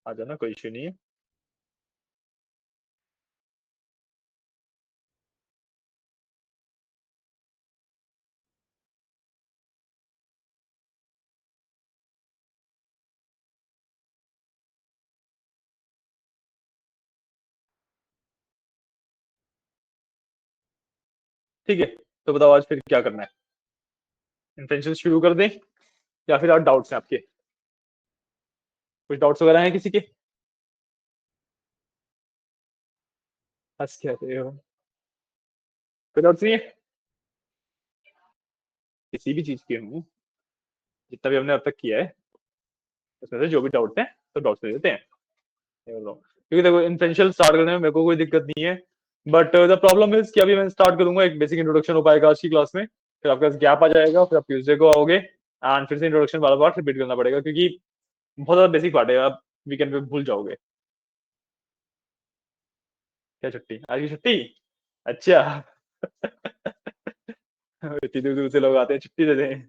आ जाना, कोई इश्यू नहीं है। ठीक है, तो बताओ आज फिर क्या करना है? इन्फ्रेंशियल शुरू कर दें या फिर और डाउट्स हैं आपके? कुछ डाउट्स वगैरह हैं किसी के? हंस क्या रहे हो? कोई डाउट्स नहीं है किसी भी चीज के हूँ? जितना भी हमने अब तक किया है उसमें से जो भी डाउट्स हैं तो डाउट्स ले लेते हैं, ये बोल रहा हूँ। क्योंकि देखो इन्फ्रेंशियल स्टार्ट करने में मेरे को कोई दिक्कत नहीं है, बट द प्रॉब्लम इज कि अभी मैं स्टार्ट करूंगा, एक बेसिक इंट्रोडक्शन हो पाएगा आज की क्लास में, फिर आपके पास गैप आ जाएगा, फिर आप ट्यूसडे को आओगे एंड फिर से इंट्रोडक्शन बार बार रिपीट करना पड़ेगा, क्योंकि बहुत ज्यादा बेसिक पार्ट है, आप वीकेंड पे भूल जाओगे। क्या छुट्टी? आज की छुट्टी? अच्छा। इतनी दूर दूर से लोग आते हैं, छुट्टी दे दें?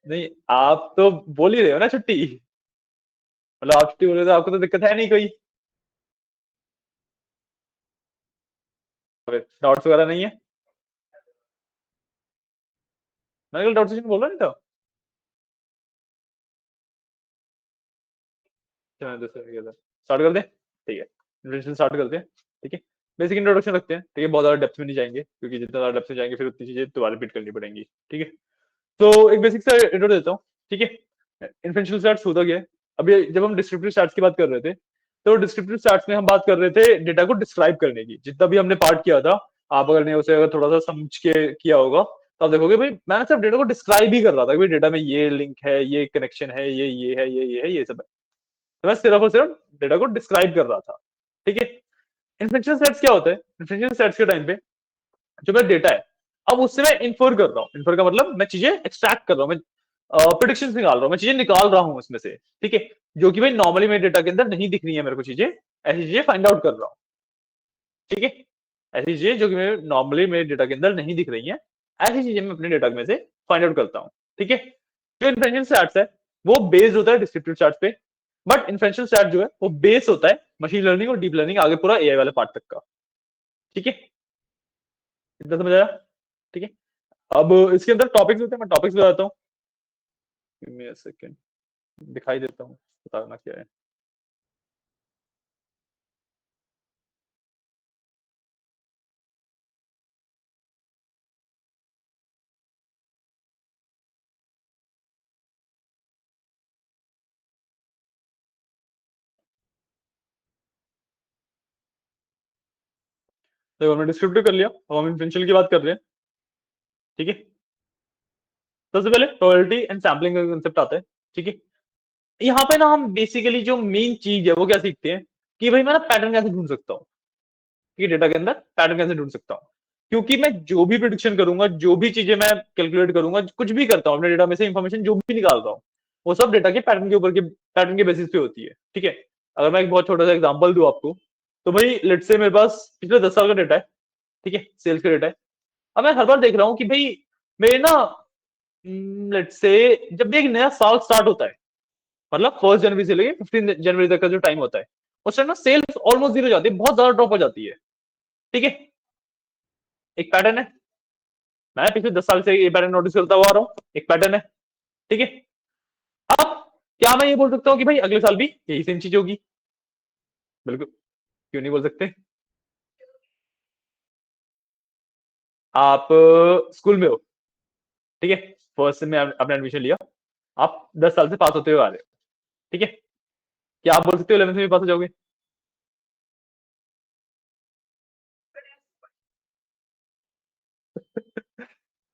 नहीं, आप तो बोल ही रहे हो ना छुट्टी, मतलब आप छुट्टी बोल रहे हो तो आपको तो दिक्कत है नहीं कोई? डाउट्स वगैरह नहीं है? मैंने कल डाउट्स बोल रहा नहीं था? स्टार्ट कर दें? ठीक है, इंट्रोडक्शन स्टार्ट करते हैं। ठीक है, बेसिक इंट्रोडक्शन रखते हैं, ठीक है, बहुत ज्यादा डेप्थ में नहीं जाएंगे, क्योंकि जितना ज्यादा डेप्थ में जाएंगे फिर उतनी चीजें दोबारा रिपीट करनी पड़ेंगी। ठीक है, तो एक बेसिक सा इंट्रो देता हूँ। ठीक है, इन्फ्रेंशियल स्टैट्स होता क्या है? अभी जब हम डिस्क्रिप्टिव स्टैट्स की बात कर रहे थे, तो डिस्क्रिप्टिव स्टैट्स में हम बात कर रहे थे डेटा को डिस्क्राइब करने की, जितना भी हमने पार्ट किया था, आप अगर ने उसे अगर थोड़ा सा समझ के किया होगा तो आप देखोगे भाई मैंने सिर्फ डेटा को डिस्क्राइब ही कर रहा था कि भाई डेटा में ये लिंक है, ये कनेक्शन है, ये है, ये है, ये सब है। तो मैं सिर्फ और सिर्फ डेटा को डिस्क्राइब कर रहा था। ठीक है, इन्फ्रेंशियल सेट्स क्या होता है? इन्फ्रेंशियल सेट्स के टाइम पे जो मेरा डेटा है, अब उससे मैं इन्फर कर रहा हूँ, इन्फर का मतलब मैं चीजें एक्सट्रैक्ट कर रहा हूँ, मैं प्रिडिक्शन निकाल रहा हूँ, मैं चीजें निकाल रहा हूँ उसमें से। ठीक है, जो कि भाई नॉर्मली मेरे डेटा के अंदर नहीं दिख रही है मेरे को चीजें, ऐसी चीजें फाइंड आउट कर रहा हूँ। ठीक है, ऐसी चीजें जो कि मेरे नॉर्मली मेरे डेटा के अंदर नहीं दिख रही है, ऐसी चीजें मैं अपने डेटा में से फाइंड आउट करता हूँ। ठीक है, जो इन्फ्रेंशियल स्टैट्स है वो बेस्ड होता है डिस्क्रिप्टिव स्टैट्स पे, बट इन्फ्रेंशियल स्टैट जो है वो बेस होता है मशीन लर्निंग और डीप लर्निंग, आगे पूरा एआई वाले पार्ट तक का। ठीक है, इतना समझ आया? ठीक है, अब इसके अंदर टॉपिक्स होते हैं, मैं टॉपिक्स बताता हूँ। Give me a second, दिखाई देता हूँ, बताना क्या है। देखो हमने डिस्क्रिप्टिव कर लिया, अब हम इन्फ्रेंशियल की बात कर रहे हैं। ठीक है, सबसे पहले प्रोबेबिलिटी एंड सैम्पलिंग का कंसेप्ट आता है। ठीक है, यहाँ पे ना हम बेसिकली जो मेन चीज है वो क्या सीखते हैं कि भाई मैं ना पैटर्न कैसे ढूंढ सकता हूँ, कि डेटा के अंदर पैटर्न कैसे ढूंढ सकता हूँ, क्योंकि मैं जो भी प्रिडिक्शन करूंगा, जो भी चीजें मैं कैलकुलेट करूंगा, कुछ भी करता हूँ अपने डेटा में से इंफॉर्मेशन जो भी निकाल रहा हूँ, वो सब डेटा के पैटर्न के ऊपर के पैटर्न के बेसिस पे होती है। ठीक है, अगर मैं एक बहुत छोटा सा एग्जांपल दूं आपको, तो भाई लेट्स से मेरे पास पिछले 10 साल का डेटा है। ठीक है, सेल्स का डेटा है। अब मैं हर बार देख रहा हूँ कि भाई मेरे ना लेट्स से जब भी एक नया साल स्टार्ट होता है, मतलब 1 जनवरी से लेके 15 जनवरी तक का जो टाइम होता है, उस टाइम ना सेल्स ऑलमोस्ट जीरो जाती है, बहुत ज्यादा ड्रॉप हो जाती है। ठीक है, एक पैटर्न है, मैं पिछले 10 साल से ये पैटर्न नोटिस करता हुआ आ रहा हूँ, एक पैटर्न है। ठीक है, अब क्या मैं ये बोल सकता हूँ कि भाई अगले साल भी यही सेम चीज होगी? बिल्कुल, क्यों नहीं बोल सकते? आप स्कूल में हो, ठीक है, फर्स्ट से में आपने एडमिशन लिया, आप 10 साल से पास होते हुए आ रहे हो। ठीक है, क्या आप बोल सकते हो 11th में पास हो जाओगे?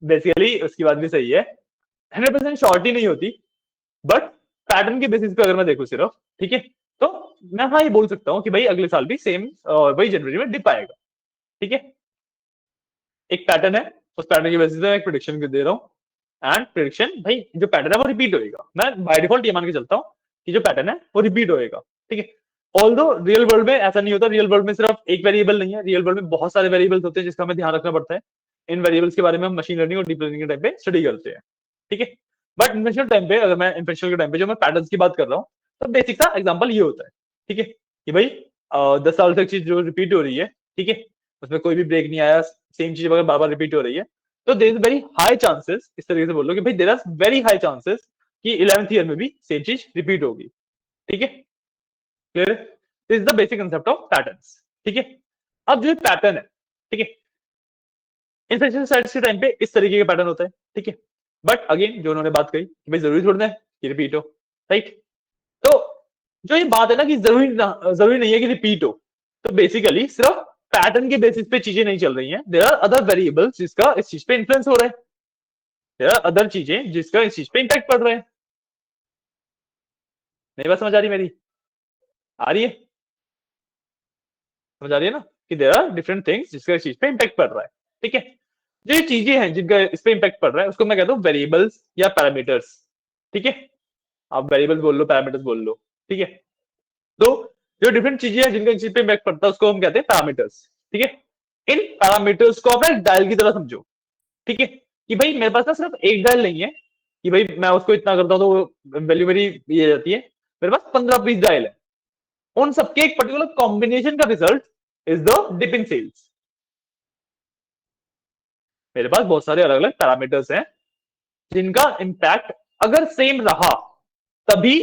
बेसिकली उसकी बात भी सही है, 100% श्योरिटी नहीं होती, बट पैटर्न के बेसिस पे अगर मैं देखूं सिर्फ, ठीक है, तो मैं हाँ ये बोल सकता हूँ कि भाई अगले साल भी सेम वही जनवरी में डिप आएगा। ठीक है, एक पैटर्न है, उस पैटर्न के बेसिस पे मैं एक प्रिडिक्शन दे रहा हूँ, एंड प्रिडिक्शन भाई जो पैटर्न है वो रिपीट होएगा, मैं बाय डिफॉल्ट ये मान के चलता हूँ कि जो पैटर्न है वो रिपीट होएगा। ठीक है, ऑल्दो रियल वर्ल्ड में ऐसा नहीं होता, रियल वर्ल्ड में सिर्फ एक वेरिएबल नहीं है, रियल वर्ल्ड में बहुत सारे वेरिएबल्स होते हैं जिसका हमें ध्यान रखना पड़ता है। इन वेरिएबल्स के बारे में हम मशीन लर्निंग और डीप लर्निंग के टाइप पे स्टडी करते हैं। ठीक है, बट इन्फेंशियल टाइम पे, अगर मैं इन्फेंशियल के टाइम पे जो मैं पैटर्न्स की बात कर रहा हूँ, तो बेसिक सा एग्जांपल ये होता है, ठीक है, कि भाई 10 साल से एक चीज जो रिपीट हो रही है, ठीक है, उसमें कोई भी ब्रेक नहीं आया, सेम चीज अगर बार बार रिपीट हो रही है, तो there is very high chances, इस तरीके से बोल लो कि भाई there are very high chances कि 11th ईयर में भी सेम चीज रिपीट होगी, ठीक है, clear? This is the basic concept of patterns, ठीक है। अब जो पैटर्न है, ठीक है, इन्फेक्शन साइट्स के टाइम पे इस तरीके का पैटर्न होता है, ठीक है, बट अगेन जो उन्होंने बात कही कि भाई जरूरी थोड़ा है कि रिपीट हो, राइट? तो जो ये बात है ना कि जरूरी नहीं है कि रिपीट हो, तो बेसिकली सिर्फ पैटर्न के बेसिस पे चीजें नहीं चल रही हैं, देयर आर अदर वेरिएबल्स जिसका इस चीज पे इन्फ्लुएंस हो रहा है, देयर आर अदर चीजें जिसका इस चीज पे इंपैक्ट पड़ रहा है। नहीं बात समझ आ रही मेरी? आ रही है? समझ आ रही है ना कि देयर आर डिफरेंट थिंग्स जिसका इस चीज पे इंपैक्ट पड़ रहा है, ठीक है। जो ये चीजें हैं जिनका इस पे इंपैक्ट पड़ रहा है उसको मैं कहता हूँ वेरिएबल्स या पैरामीटर्स, ठीक है। आप वेरिएबल्स बोल लो, पैरामीटर्स बोल लो, ठीक है। तो जो डिफरेंट चीजें हैं जिनका चीज पे इम्पैक्ट पड़ता है उसको हम कहते हैं पैरामीटर्स, ठीक है। इन पैरामीटर्स को आप एक डायल की तरह समझो, ठीक है, कि भाई मेरे पास ना सिर्फ एक डायल नहीं है कि भाई मैं उसको इतना करता हूँ तो वैल्यू मेरी ये जाती है, मेरे पास 15-20 डायल है, उन सबके एक पर्टिकुलर कॉम्बिनेशन का result is the dip in cells. मेरे पास बहुत सारे अलग अलग पैरामीटर्स हैं जिनका इंपैक्ट अगर सेम रहा तभी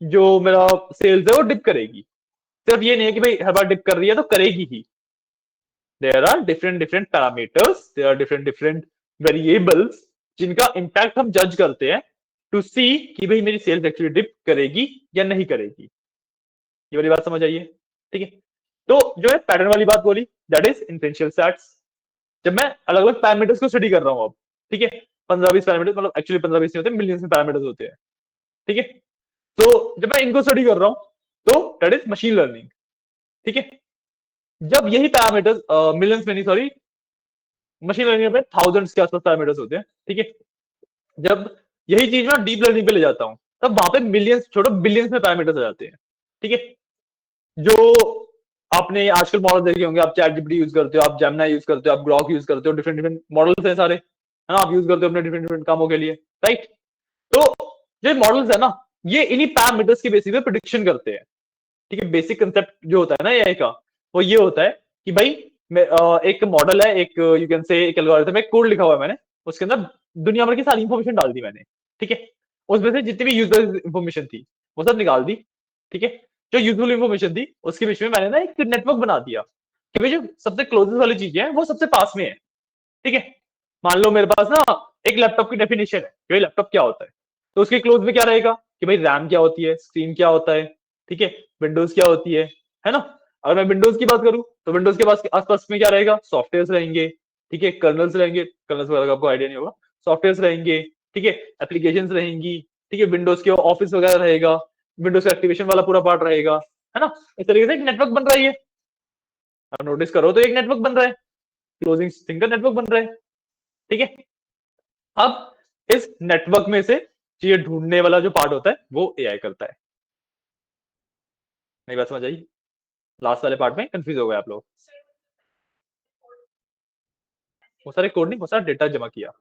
जो मेरा सेल्स है वो डिप करेगी। सिर्फ ये नहीं है कि भाई हर बार डिप कर रही है तो करेगी ही, there are different different parameters, there are different different variables जिनका इंपैक्ट हम जज करते हैं टू सी कि भाई मेरी सेल्स एक्चुअली डिप करेगी या नहीं करेगी। ये वाली बात समझ आइए, ठीक है। तो जो है पैटर्न वाली बात बोली, दैट इज इन्फेंशियल स्टैट्स। जब मैं अलग अलग पैरामीटर्स को स्टडी कर रहा हूं अब, ठीक है, 15-20 पैरामीटर्स, मतलब एक्चुअली 15-20 नहीं होते, मिलियंस में पैरामीटर्स होते हैं, ठीक है। तो जब मैं इनको स्टडी कर रहा हूं तो दैट इज मशीन लर्निंग, ठीक है। जब यही पैरामीटर्स मिलियंस में नहीं, सॉरी, मशीन लर्निंग में थाउजेंड्स के आसपास पैरामीटर्स होते हैं, ठीक है। जब यही चीज मैं डीप लर्निंग पे ले जाता हूं तब वहां पे मिलियंस छोड़ो बिलियंस में पैरामीटर्स आ जाते हैं, ठीक है। जो आपने आजकल मॉडल देखे होंगे, आप चैट जीपीटी यूज करते हो, आप जेमिनी यूज करते हो, आप ग्रॉक यूज करते हो, डिफरेंट डिफरेंट मॉडल्स हैं सारे, है ना, आप यूज करते हो अपने डिफरेंट डिफरेंट कामों के लिए, राइट? तो जो मॉडल्स है ना, ये इन्हीं पैरामीटर्स के बेसिस पे प्रिडिक्शन करते हैं, ठीक है। बेसिक कंसेप्ट जो होता है ना एआई का, वो ये होता है कि भाई एक मॉडल है, एक यू कैन से एक एल्गोरिथम, एक कोड लिखा हुआ है मैंने, उसके अंदर दुनिया भर की सारी इंफॉर्मेशन डाल दी मैंने, ठीक है। उसमें से जितनी भी यूजर इंफॉर्मेशन थी वो सब निकाल दी, ठीक है। जो यूजफुल इंफॉर्मेशन थी उसके बीच में मैंने ना एक नेटवर्क बना दिया कि भाई जो सबसे क्लोजेस्ट वाली चीजें हैं वो सबसे पास में है, ठीक है। मान लो मेरे पास ना एक लैपटॉप की डेफिनेशन है कि लैपटॉप क्या होता है, तो उसके क्लोज में क्या रहेगा कि भाई रैम क्या होती है, स्क्रीन क्या होता है, ठीक है, विंडोज क्या होती है ना। अगर मैं विंडोज की बात करूं तो विंडोज के पास आसपास में क्या रहेगा, सॉफ्टवेयर रहेंगे, ठीक है, कर्नल्स रहेंगे, कर्नल्स वगैरह का आपको आइडिया नहीं होगा, सॉफ्टवेयर रहेंगे, ठीक है, एप्लीकेशन रहेंगी, ठीक है, विंडोज के ऑफिस वगैरह रहेगा, विंडोज का एक्टिवेशन वाला पूरा पार्ट रहेगा, है ना। इस तरीके से एक नेटवर्क बन रहा है ये, आप नोटिस करो तो एक नेटवर्क बन रहा है, क्लोजिंग थिंग का नेटवर्क बन रहा है, ठीक है। अब इस नेटवर्क में से चीजें ढूंढने वाला जो पार्ट होता है वो एआई करता है। मेरी बात समझ आई? लास्ट वाले पार्ट में कंफ्यूज हो गए आप लोग? बहुत सारे कोड नहीं, बहुत सारा डेटा जमा किया,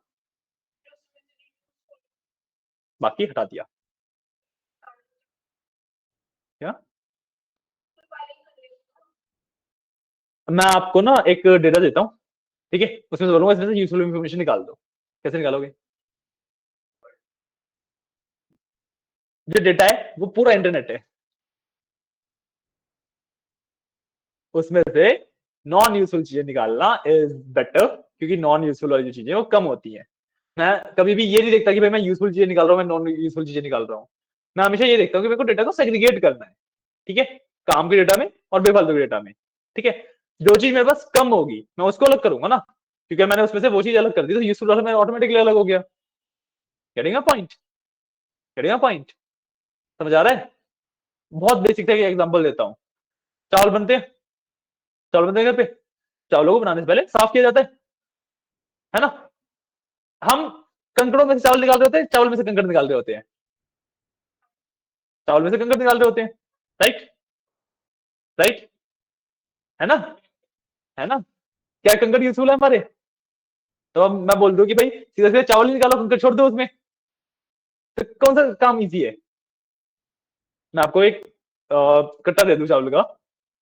बाकी हटा दिया। क्या? मैं आपको ना एक डेटा देता हूँ, ठीक है, उसमें से बोलूंगा इसमें से यूजफुल इंफॉर्मेशन निकाल दो। कैसे निकालोगे? जो डेटा है वो पूरा इंटरनेट है, उसमें से नॉन यूजफुल चीजें निकालना इज बेटर, क्योंकि नॉन यूजफुल वाली जो चीजें वो कम होती है। मैं कभी भी ये नहीं देखता कि भाई मैं यूजफुल चीजें निकाल रहा हूँ, मैं नॉन यूजफुल चीजें निकाल रहा हूँ। मैं हमेशा ये देखता हूँ कि मेरे को डेटा को सेग्रीगेट करना है, ठीक है, काम के डेटा में और बेफालतू के डेटा में, ठीक है। जो चीज मेरे पास कम होगी मैं उसको अलग करूंगा ना, क्योंकि मैंने उसमें से वो चीज अलग कर दी तो यूजफुल वाला मैं ऑटोमेटिकली अलग हो गया। Getting a point? Getting a point? समझ आ रहा है? बहुत बेसिक था, एग्जांपल देता हूँ। चावल बनते हैं, चावल बनते हैं घर पे, चावलों को बनाने से पहले साफ किया जाता है ना। हम कंकड़ों में से चावल निकाल रहे होते हैं, चावल में से कंकड़ निकाल रहे होते हैं, चावल में से कंकड़ निकाल रहे होते हैं, राइट? राइट, है ना, है ना। क्या कंकड़ यूजफुल है हमारे? तो अब मैं बोल दूं कि भाई सीधे सीधे चावल ही निकालो, कंकड़ छोड़ दो उसमें, तो कौन सा काम इजी है? मैं आपको एक कट्टा दे दूं चावल का,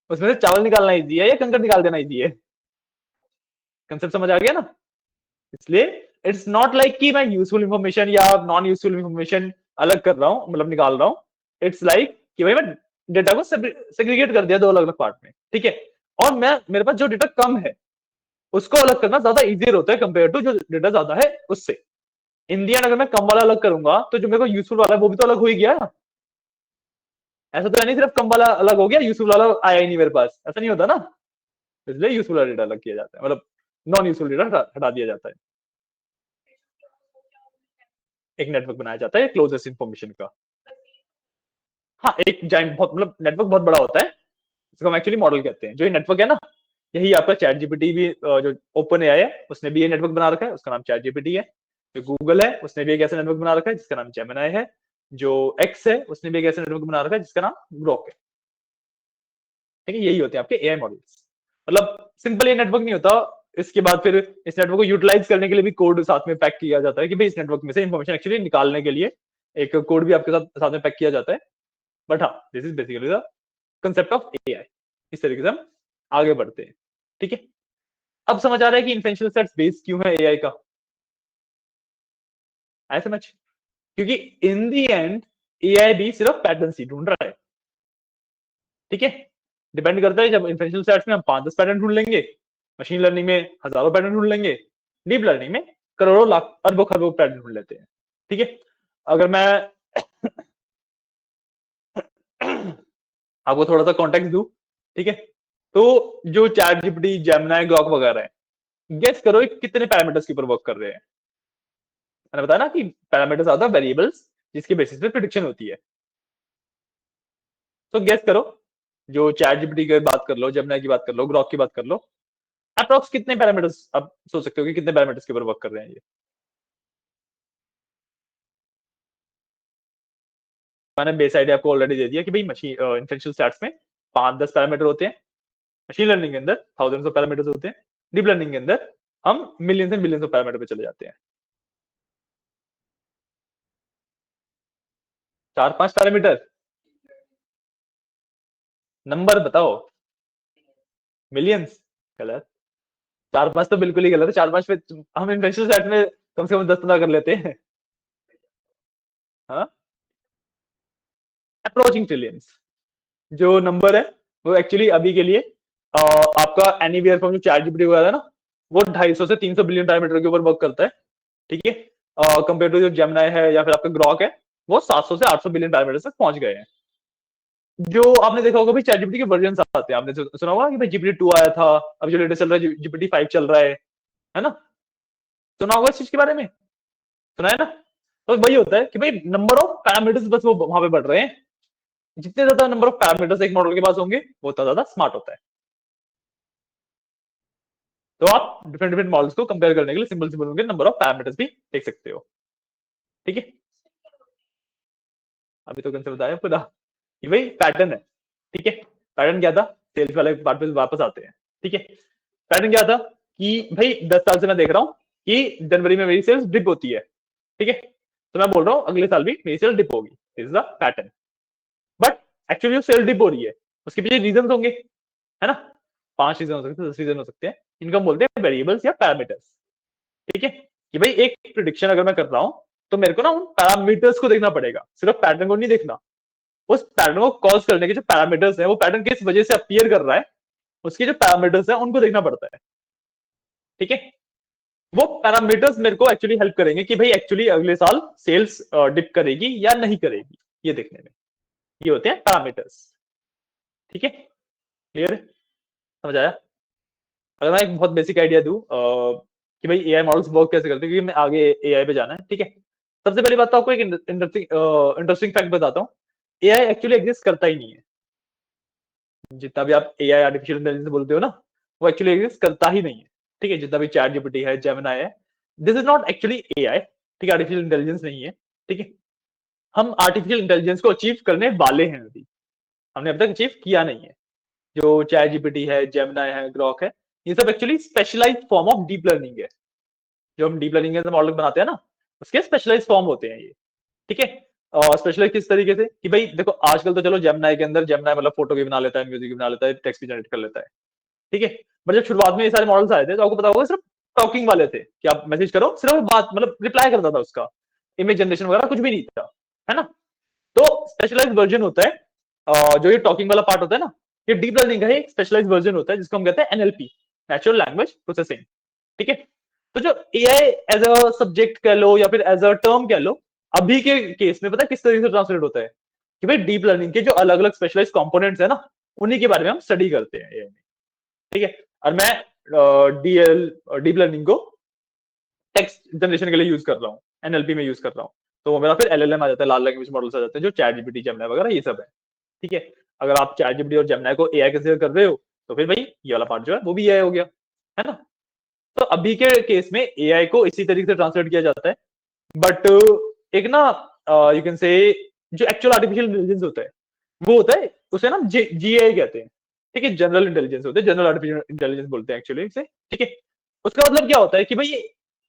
उसमें से चावल निकालना इजी है या कंकड़ निकाल देना इजी है? कंसेप्ट समझ आ गया ना? इसलिए इट्स नॉट लाइक कि मैं यूजफुल इंफॉर्मेशन या नॉन यूजफुल इंफॉर्मेशन अलग कर रहा हूं, मतलब निकाल रहा हूं। इट्स लाइक कि भाई मैं डेटा को सेग्रीगेट कर दिया दो अलग अलग पार्ट में, ठीक है। और मैं मेरे पास जो डेटा कम है उसको अलग करना ज्यादा इजियर होता है कंपेयर टू जो डेटा ज्यादा है उससे। इन दी एंड अगर मैं कम वाला अलग करूंगा तो जो मेरे को यूजफुल वाला है वो भी तो अलग हो ही गया। ऐसा तो नहीं सिर्फ कम वाला अलग हो गया, यूजफुल वाला आया ही नहीं मेरे पास, ऐसा नहीं होता ना। इसलिए यूजफुल वाला डेटा अलग किया जाता है, मतलब नॉन यूजफुल डेटा हटा दिया जाता है। एक नेटवर्क बनाया जाता है क्लोजेस्ट इंफॉर्मेशन का। हाँ, एक जाइंट बहुत, मतलब नेटवर्क बहुत बड़ा होता है, इसको हम एक्चुअली मॉडल कहते हैं। जो ये नेटवर्क है ना, यही आपका चैट जीपीटी भी, जो ओपन एआई है उसने भी ये नेटवर्क बना रखा है, उसका नाम चैट जीपीटी है। जो गूगल है उसने भी एक ऐसा नेटवर्क बना रखा है जिसका नाम जेमिनाई है। जो एक्स है उसने भी एक ऐसा नेटवर्क बना रखा है जिसका नाम ग्रोक है। ठीक है, यही होते हैं आपके एआई मॉडल्स। मतलब सिंपल ये नेटवर्क नहीं होता। इसके बाद फिर इस नेटवर्क को यूटिलाइज करने के लिए भी कोड साथ में पैक किया जाता है कि भाई इस नेटवर्क में से इंफॉर्मेशन एक्चुअली निकालने के लिए एक कोड भी आपके साथ साथ में पैक किया जाता है। बट हाँ, this is basically the concept of AI. इस तरीके से हम आगे बढ़ते हैं। ठीक है, अब समझ आ रहा है कि इन्फेंशियल सेट्स बेस क्यों है एआई का। आया समझ? क्योंकि इन दी एंड एआई भी सिर्फ पैटर्न ही ढूंढ रहा है। ठीक है, डिपेंड करता है, जब इन्फेंशियल सेट्स में हम 5-10 पैटर्न ढूंढ लेंगे, मशीन लर्निंग में हजारों पैटर्न ढूंढ लेंगे, डीप लर्निंग में करोड़ों लाख अरबों खरबों पैटर्न ढूंढ लेते हैं। ठीक है, अगर मैं आपको थोड़ा सा कॉन्टेक्स्ट दूं, ठीक है, तो जो चैट जीपीटी, जेमिनी, ग्रॉक वगैरह है, गेस करो कितने पैरामीटर्स के ऊपर वर्क कर रहे हैं। मैंने बताया ना कि पैरामीटर्स आर द वेरिएबल्स जिसके बेसिस पे प्रिडिक्शन होती है। तो गेस करो, जो चैट जीपीटी की बात कर लो, जेमिनी की बात कर लो, ग्रॉक की बात कर लो, अप्रोक्स कितने पैरामीटर्स आप सोच सकते हो कि कितने पैरामीटर्स के ऊपर वर्क कर रहे हैं ये? मैंने बेस आइडिया आपको ऑलरेडी दे दिया कि भाई मशीन इन्फेंशियल स्टैट्स में 5-10 पैरामीटर होते हैं। मशीन लर्निंग के अंदर थाउजेंड्स ऑफ पैरामीटर्स होते हैं। डीप लर्निंग के अंदर हम millions and billions of parameter पे चले जाते हैं। 4-5 पैरामीटर, नंबर बताओ। मिलियंस? गलत। 4-5 तो बिल्कुल ही गलत है। 4-5 पे हम इन्फेंशियल स्टैट्स में कम से कम 10-15 कर लेते हैं। हाँ, अप्रोचिंग ट्रिलियंस जो नंबर है वो एक्चुअली अभी के लिए आपका एनीवेयर फ्रॉम जो चैट जीपीटी वगैरह है ना, वो 250 से 300 बिलियन पैरामीटर के ऊपर वर्क करता है। ठीक है, कंपेयर टू जो जेमिनी है या फिर आपका ग्रॉक है, वो 700 से 800 बिलियन पैरामीटर तक पहुंच गए हैं। जो आपने देखा होगा भाई, चैट जीपीटी के वर्जन आते हैं, आपने सुना होगा कि भाई जीपीटी 2 आया था, अब जो लेटेस्ट चल रहा है जीपीटी 5 चल रहा है ना? सुना होगा इस चीज के बारे में? सुना है ना? तो वही होता है कि भाई नंबर ऑफ पैरामीटर्स बस वो वहां पे बढ़ रहे हैं। जितने ज्यादा नंबर ऑफ पैरामीटर्स एक मॉडल के पास होंगे वो उतना ज्यादा स्मार्ट होता है। तो आप डिफरेंट डिफरेंट मॉडल्स को कंपेयर करने के लिए सिंपल सिंपल उनके नंबर ऑफ पैरामीटर्स भी देख सकते हो। ठीक है, अभी तो कंसेप्ट बताया पूरा, ये भाई पैटर्न है। ठीक है, पैटर्न क्या था, सेल्स वाले पार्ट पे वापस आते हैं। ठीक है, पैटर्न क्या था कि भाई 10 साल से मैं देख रहा हूं कि जनवरी में मेरी सेल्स डिप होती है। ठीक है, तो मैं बोल रहा हूँ अगले साल भी मेरी सेल डिप होगी, is the pattern. But actually जो सेल डिप हो रही है उसके पीछे रीजन होंगे, है ना? 5 रीजन हो सकते हैं, 10 रीजन हो सकते हैं, इनको हम बोलते हैं वेरिएबल्स या पैरामीटर्स। ठीक है, कि भाई एक प्रिडिक्शन अगर मैं कर रहा हूं तो मेरे को ना उन पैरामीटर्स को देखना पड़ेगा, सिर्फ पैटर्न को नहीं देखना। उस पैटर्न को कॉज करने के जो पैरामीटर्स है, वो पैटर्न किस वजह से अपीयर कर रहा है, उसके जो पैरामीटर्स है उनको देखना पड़ता है। ठीक है, वो पैरामीटर्स मेरे को एक्चुअली हेल्प करेंगे कि भाई एक्चुअली अगले साल सेल्स डिप करेगी या नहीं करेगी, ये देखने में। ये होते हैं पैरामीटर्स। ठीक है, क्लियर है? समझ आया? अगर मैं एक बहुत बेसिक आइडिया दूं कि भाई एआई मॉडल्स वर्क कैसे करते हैं, क्योंकि मैं आगे एआई पे जाना है। ठीक है, सबसे पहली बात तो आपको एक इंटरेस्टिंग फैक्ट बताता हूँ। एआई एक्चुअली एग्जिस्ट करता ही नहीं है। जितना भी आप एआई आर्टिफिशियल इंटेलिजेंस बोलते हो ना, वो एक्चुअली एग्जिस्ट करता ही नहीं है। ठीक है, जितना भी चैट जीपीटी है, जेमिनी है, this is not actually AI. ठीक है, आर्टिफिशियल इंटेलिजेंस नहीं है। ठीक है, हम आर्टिफिशियल इंटेलिजेंस को अचीव करने वाले हैं अभी, हमने अब तक अचीव किया नहीं है। जो चैट जीपीटी है, जेमिनी है, ग्रॉक है, ये सब actually specialised form of deep learning है। जो हम डीप लर्निंग के मॉडल बनाते हैं ना, उसके स्पेशलाइज्ड फॉर्म होते हैं ये। ठीक है। स्पेशलाइज किस तरीके से कि भाई देखो आजकल तो चलो जेमिनाई के अंदर जेमिनाई मतलब फोटो भी बना लेता है, म्यूजिक भी बना लेता है, टेक्स्ट भी जनरेट कर लेता है, ठीक है। बट जब शुरुआत में ये सारे मॉडल्स आए थे तो आपको पता होगा सिर्फ टॉकिंग वाले थे कि आप मैसेज करो, सिर्फ वो बात मतलब रिप्लाई करता था उसका, इमेज जनरेशन वगैरह कुछ भी नहीं था, है ना। तो स्पेशलाइज्ड वर्जन होता है जो ये टॉकिंग वाला पार्ट होता है ना, ये डीप लर्निंग का ही स्पेशलाइज्ड वर्जन होता है जिसको हम कहते हैं एनएलपी, नेचुरल लैंग्वेज प्रोसेसिंग, ठीक है। तो जो एआई एज अ सब्जेक्ट कह लो या फिर एज अ टर्म कह लो, अभी के केस में पता है किस तरीके से ट्रांसलेट होता है कि भाई डीप लर्निंग के जो अलग अलग स्पेशलाइज्ड कंपोनेंट्स है ना, उन्हीं के बारे में हम स्टडी करते हैं एआई में, ठीक है। और मैं डीएल डीप लर्निंग को टेक्स्ट जनरेशन के लिए यूज कर रहा हूँ, एनएलपी में यूज कर रहा हूँ, तो वो मेरा फिर एलएलएम आ जाता है, लार्ज लैंग्वेज मॉडल्स आ जाते हैं जो चैट जीपीटी जेमिनी वगैरह ये सब है, ठीक है। अगर आप चैट जीपीटी और जेमिनी को एआई कंसीडर कर रहे हो तो फिर भाई ये वाला पार्ट जो है वो भी एआई हो गया, है ना। तो अभी के केस में एआई को इसी तरीके से ट्रांसलेट किया जाता है, बट एक ना यू कैन से जो एक्चुअल आर्टिफिशियल इंटेलिजेंस होता है वो होता है उसे ना जीएआई कहते हैं, ठीक है। जनरल इंटेलिजेंस होते हैं, जनरल आर्टिफिशियल इंटेलिजेंस बोलते हैं एक्चुअली इसे, ठीक है। उसका मतलब क्या होता है कि भाई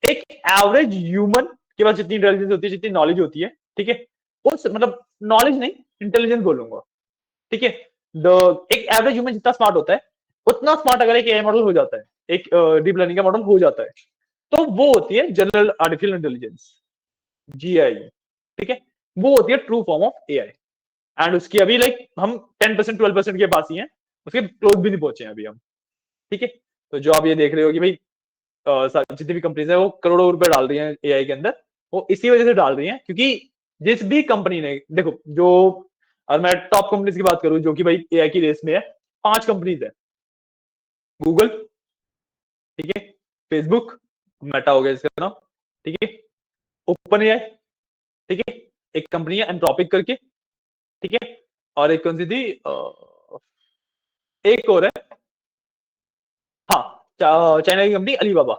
एक एवरेज ह्यूमन के पास जितनी इंटेलिजेंस होती है, जितनी नॉलेज होती है, ठीक है, उस मतलब नॉलेज नहीं इंटेलिजेंस बोलूंगा, ठीक है। एक एवरेज ह्यूमन जितना स्मार्ट होता है उतना स्मार्ट अगर एक एआई मॉडल हो जाता है, एक डीप लर्निंग का मॉडल हो जाता है, तो वो होती है जनरल आर्टिफिशियल इंटेलिजेंस, जीआई, ठीक है। वो होती है true form of AI, and उसकी अभी लाइक हम 10% 12% के पास ही हैं, उसके क्लोज भी नहीं पहुंचे हैं अभी हम, ठीक है। तो जो आप ये देख रहे हो कि भाई जितनी भी कंपनीज है वो करोड़ों रुपए डाल रही हैं एआई के अंदर, वो इसी वजह से डाल रही हैं क्योंकि जिस भी कंपनी ने देखो जो, और मैं टॉप कंपनीज की बात करूं जो कि भाई एआई की रेस में है, 5 कंपनीज है। गूगल, ठीक है, फेसबुक, मेटा हो गया इसका नाम, ठीक है, ओपन एआई, ठीक है, एक कंपनी है एंट्रोपिक करके, ठीक है, और एक कौन सी थी एक और है, हाँ, चाइना की कंपनी अलीबाबा,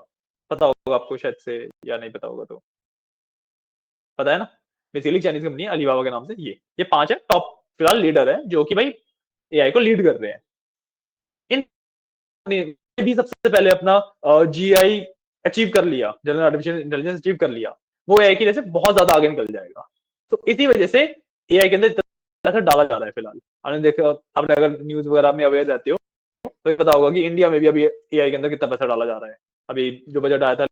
पता होगा आपको शायद से, या नहीं पता होगा तो पता है ना, बेसिकली चाइनीज कंपनी है अलीबाबा के नाम से, ये 5 है टॉप फिलहाल लीडर है जो कि भाई एआई को लीड कर रहे हैं। इन ने भी सबसे पहले अपना जीआई अचीव कर लिया, जनरल आर्टिफिशियल इंटेलिजेंस अचीव कर लिया, वो एआई की वजह से बहुत ज्यादा आगे निकल जाएगा। तो इसी वजह से एआई के अंदर इतना पैसा डाला जा रहा है फिलहाल। आपने देखा, आपने अगर न्यूज वगैरह में अवेयर रहते हो तो ये पता होगा कि इंडिया में भी अभी एआई के अंदर कितना पैसा डाला जा रहा है। अभी जो बजट आया था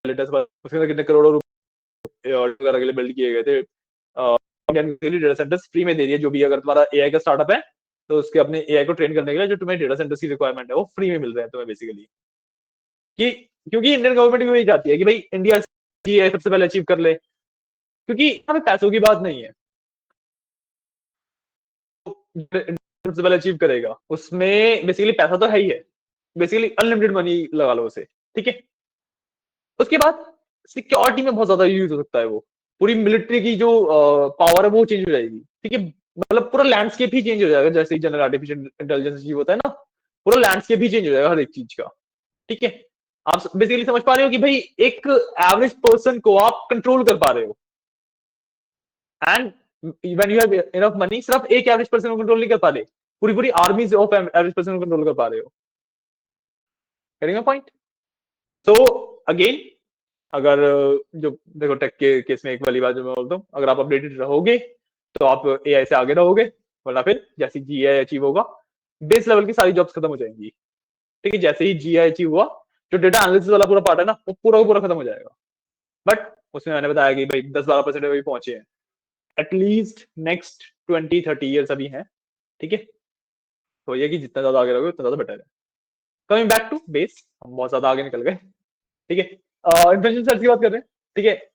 लेटेस्ट, उसके अंदर कितने करोड़ों रुपए वगैरह के लिए बिल्ड किए गए थे। डेटा सेंटर्स फ्री में दे दिए, जो भी अगर तुम्हारा एआई का स्टार्टअप है तो उसके अपने एआई को ट्रेन करने के लिए जो तुम्हें डेटा सेंटर्स की रिक्वायरमेंट है वो फ्री में मिल रहे हैं तुम्हें बेसिकली, कि क्योंकि इंडियन गवर्नमेंट भी वही चाहती है कि भाई इंडिया एआई सबसे पहले अचीव कर ले, क्योंकि यहाँ पे पैसों की बात नहीं है, सबसे पहले अचीव करेगा उसमें बेसिकली पैसा तो है ही है, बेसिकली अनलिमिटेड मनी लगा लो उसे, ठीक है। उसके बाद सिक्योरिटी में बहुत ज्यादा यूज हो सकता है, वो पूरी मिलिट्री की जो पावर है वो चेंज हो जाएगी, ठीक है। मतलब पूरा लैंडस्केप ही चेंज हो जाएगा, जैसे ही जनरल आर्टिफिशियल इंटेलिजेंस अचीव होता है ना, पूरा लैंडस्केप ही चेंज हो जाएगा हर एक चीज का, ठीक है। आप बेसिकली समझ पा रहे हो कि भाई एक एवरेज पर्सन को आप कंट्रोल कर पा रहे हो, and when you have enough money सिर्फ एक एवरेज पर्सन को कंट्रोल नहीं कर पा रहे, पूरी पूरी आर्मीज ऑफ एवरेज पर्सन को कंट्रोल कर पा रहे हो। Getting my point? तो अगेन, अगर जो देखो टेक के केस में एक वाली बात जो मैं बोलता हूँ, अगर आप अपडेटेड रहोगे तो आप एआई से आगे रहोगे, वरना फिर जैसे जीआई अचीव होगा बेस लेवल की सारी जॉब्स खत्म हो जाएंगी, ठीक है। जैसे ही जीआई अचीव हुआ, जो डेटा एनालिसिस वाला पूरा पार्ट है ना वो पूरा का पूरा खत्म हो जाएगा, बट उसमें मैंने बताया कि भाई 10-12% अभी पहुंचे हैं, एटलीस्ट नेक्स्ट 20-30 ईयर्स अभी हैं, ठीक है। तो ये कि जितना ज्यादा आगे रहोगे उतना ज्यादा बेटर है। कमिंग बैक टू बेस, हम बहुत ज्यादा आगे निकल गए, ठीक है। इन्फ्लेशन सर्च की बात कर रहे हैं, ठीक है।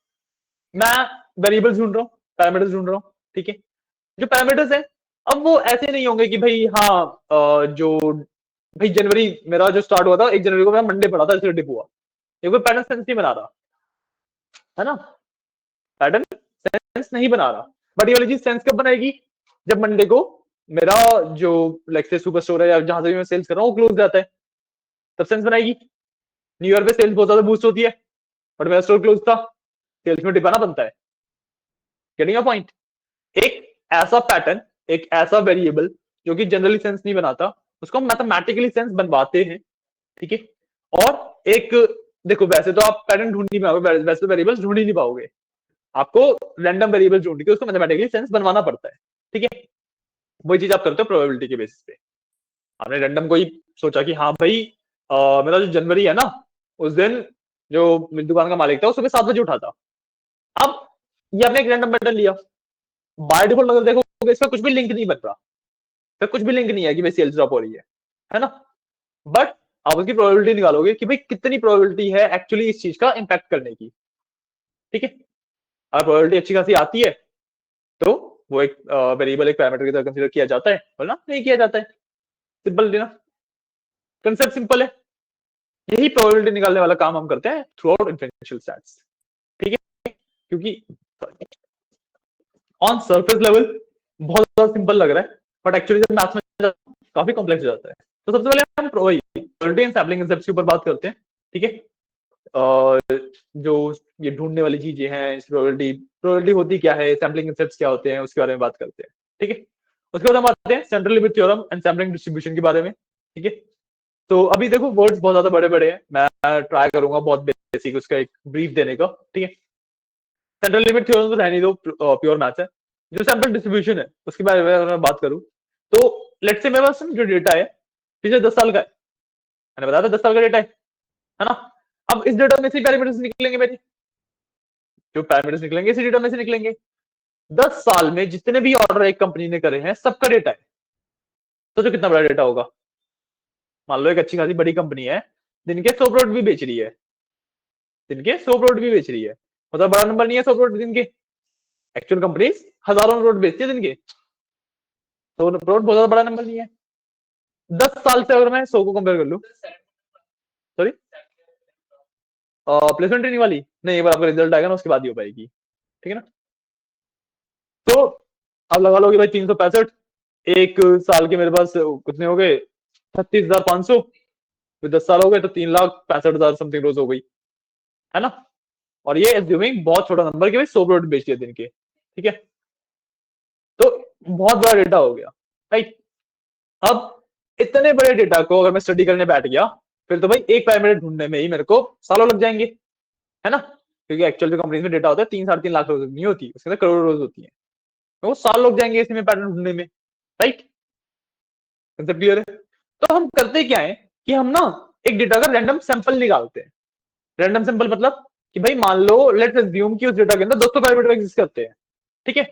मैं वेरिएबल्स ढूंढ रहा हूँ, पैरामीटर्स ढूंढ रहा हूँ, ठीक है। जो पैरामीटर्स है अब वो ऐसे नहीं होंगे कि भाई हाँ जो भाई जनवरी मेरा जो स्टार्ट हुआ था 1 जनवरी को, मेरा मंडे पड़ा था इसलिए डिप हुआ, ये कोई पैटर्न सेंस नहीं बना रहा, है ना। पैटर्न सेंस नहीं बना रहा, बट ये वाली चीज सेंस कब बनाएगी, जब मंडे को मेरा जो लाइक से सुपर स्टोर है या जहां से भी मैं सेल्स कर रहा हूँ वो क्लोज जाता है, तब सेंस बनाएगी। न्यू ईयर पे सेल्स बहुत ज्यादा बूस्ट होती है, बट मेरा स्टोर क्लोज था, सेल्स में डिपाना बनता है। Getting a point? एक ऐसा पैटर्न, एक ऐसा वेरिएबल जो कि जनरली सेंस नहीं बनाता, उसको हम मैथमेटिकली सेंस बनवाते हैं, ठीक है। और एक देखो वैसे तो आप पैटर्न ढूंढ नहीं पाओगे, वैसे तो वेरिएबल्स ढूंढ ही नहीं पाओगे, आपको रैंडम वेरिएबल ढूंढ के उसको मैथमेटिकली सेंस बनवाना पड़ता है, ठीक है। वही चीज आप करते हो प्रोबेबिलिटी के बेसिस पे। आपने रैंडम को ही सोचा कि हाँ भाई मेरा जो जनवरी है ना, उस दिन जो मेरी दुकान का मालिक था वो सुबह 7 बजे उठा था। अब ये आपने एक रैंडम पैटर्न लिया, बाय डिफॉल्ट अगर देखोगे इसका कुछ भी लिंक नहीं बन रहा, इसका कुछ भी लिंक नहीं है कि भाई सेल्स ड्रॉप हो रही है ना। बट आप उसकी प्रोबेबिलिटी निकालोगे कि भाई कितनी प्रोबेबिलिटी है एक्चुअली इस चीज का इंपैक्ट करने की, ठीक है। अगर प्रोबेबिलिटी अच्छी खासी आती है तो वो एक वेरिएबल, एक पैरामीटर की तरह कंसीडर किया जाता है, वरना नहीं किया जाता है। सिंपल ना, कंसेप्ट सिंपल है। यही प्रोबेबिलिटी निकालने वाला काम हम करते हैं थ्रू आउट इन्फ्रेंशियल स्टैट्स, ठीक है। क्योंकि ऑन सरफेस लेवल बहुत ज्यादा सिंपल लग रहा है, बट एक्चुअली जब मैथ्स में काफी कॉम्प्लेक्स हो जाता है। तो सबसे पहले हम प्रोबेबिलिटी एंड सैम्पलिंग कंसेप्ट्स के ऊपर बात करते हैं, ठीक है। जो ये ढूंढने वाली चीजें हैं, प्रोबेबिलिटी प्रोबेबिलिटी होती क्या है, सैम्पलिंग कंसेप्ट्स क्या होते हैं, उसके बारे में बात करते हैं, ठीक है। उसके बाद हम आते हैं central limit theorem and sampling distribution के बारे में, ठीक है। तो अभी देखो वर्ड्स बहुत ज्यादा बड़े बड़े हैं, मैं ट्राई करूंगा बहुत बेसिक उसका एक ब्रीफ देने का, ठीक है। सेंट्रल लिमिट थ्योरम तो रहने दो, प्योर मैथ्स है। जो सैंपल डिस्ट्रीब्यूशन है उसके बारे में अगर मैं बात करूं, तो लेट्स से मेरे पास जो डेटा है पिछले 10 साल का है, मैंने बताया था 10 साल का डेटा है ना। अब इस डेटा में से पैरामीटर्स निकलेंगे मेरे, जो पैरामीटर्स निकलेंगे इसी डेटा में से निकलेंगे। 10 साल में जितने भी ऑर्डर एक कंपनी ने करे हैं सबका डेटा है, तो जो कितना बड़ा डेटा होगा। मान लो एक अच्छी खासी बड़ी कंपनी है, दिन के 100 प्रोडक्ट भी बेच रही है, दिन के 100 प्रोडक्ट भी बेच रही है, मतलब बड़ा नंबर नहीं है 100 प्रोडक्ट दिन के। एक्चुअल कंपनी हजारों प्रोडक्ट बेचती है दिन के, तो प्रोडक्ट बहुत ज्यादा बड़ा नंबर नहीं है। 10 साल से अगर मैं 100 को कंपेयर कर लू, सॉरी प्लेसमेंट ट्रेनिंग वाली नहीं, एक बार आपका रिजल्ट आएगा ना उसके बाद ही हो पाएगी, ठीक है ना। तो अब लगा लो कि भाई 365 एक साल के मेरे पास कितने हो गए, 36,500, फिर 10 साल हो गए तो 3,65,000 समथिंग रोज हो गई, है ना। और ये एज्यूमिंग बहुत छोटा नंबर कि भाई 100 प्रोडक्ट बेच दिए दिन के, ठीक है। तो बहुत बड़ा डेटा हो गया, राइट। अब इतने बड़े डेटा को अगर मैं स्टडी करने बैठ गया, फिर तो भाई एक पैरामीटर ढूंढने में ही मेरे को सालों लग जाएंगे, है ना। क्योंकि एक्चुअल जो कंपनीज में डेटा होता है 3 साढ़े 3 लाख रोज नहीं होती, उसके अंदर करोड़ रोज होती है, तो वो साल लग जाएंगे इसमें पैटर्न ढूंढने में, राइट। कंसेप्ट क्लियर है। तो हम करते क्या है कि हम ना एक डेटा का रैंडम सैंपल निकालते हैं। रैंडम सैंपल मतलब कि भाई मान लो लेट्स अज्यूम कि उस डेटा के अंदर 200 पैरामीटर एग्जिस्ट करते हैं, ठीक है।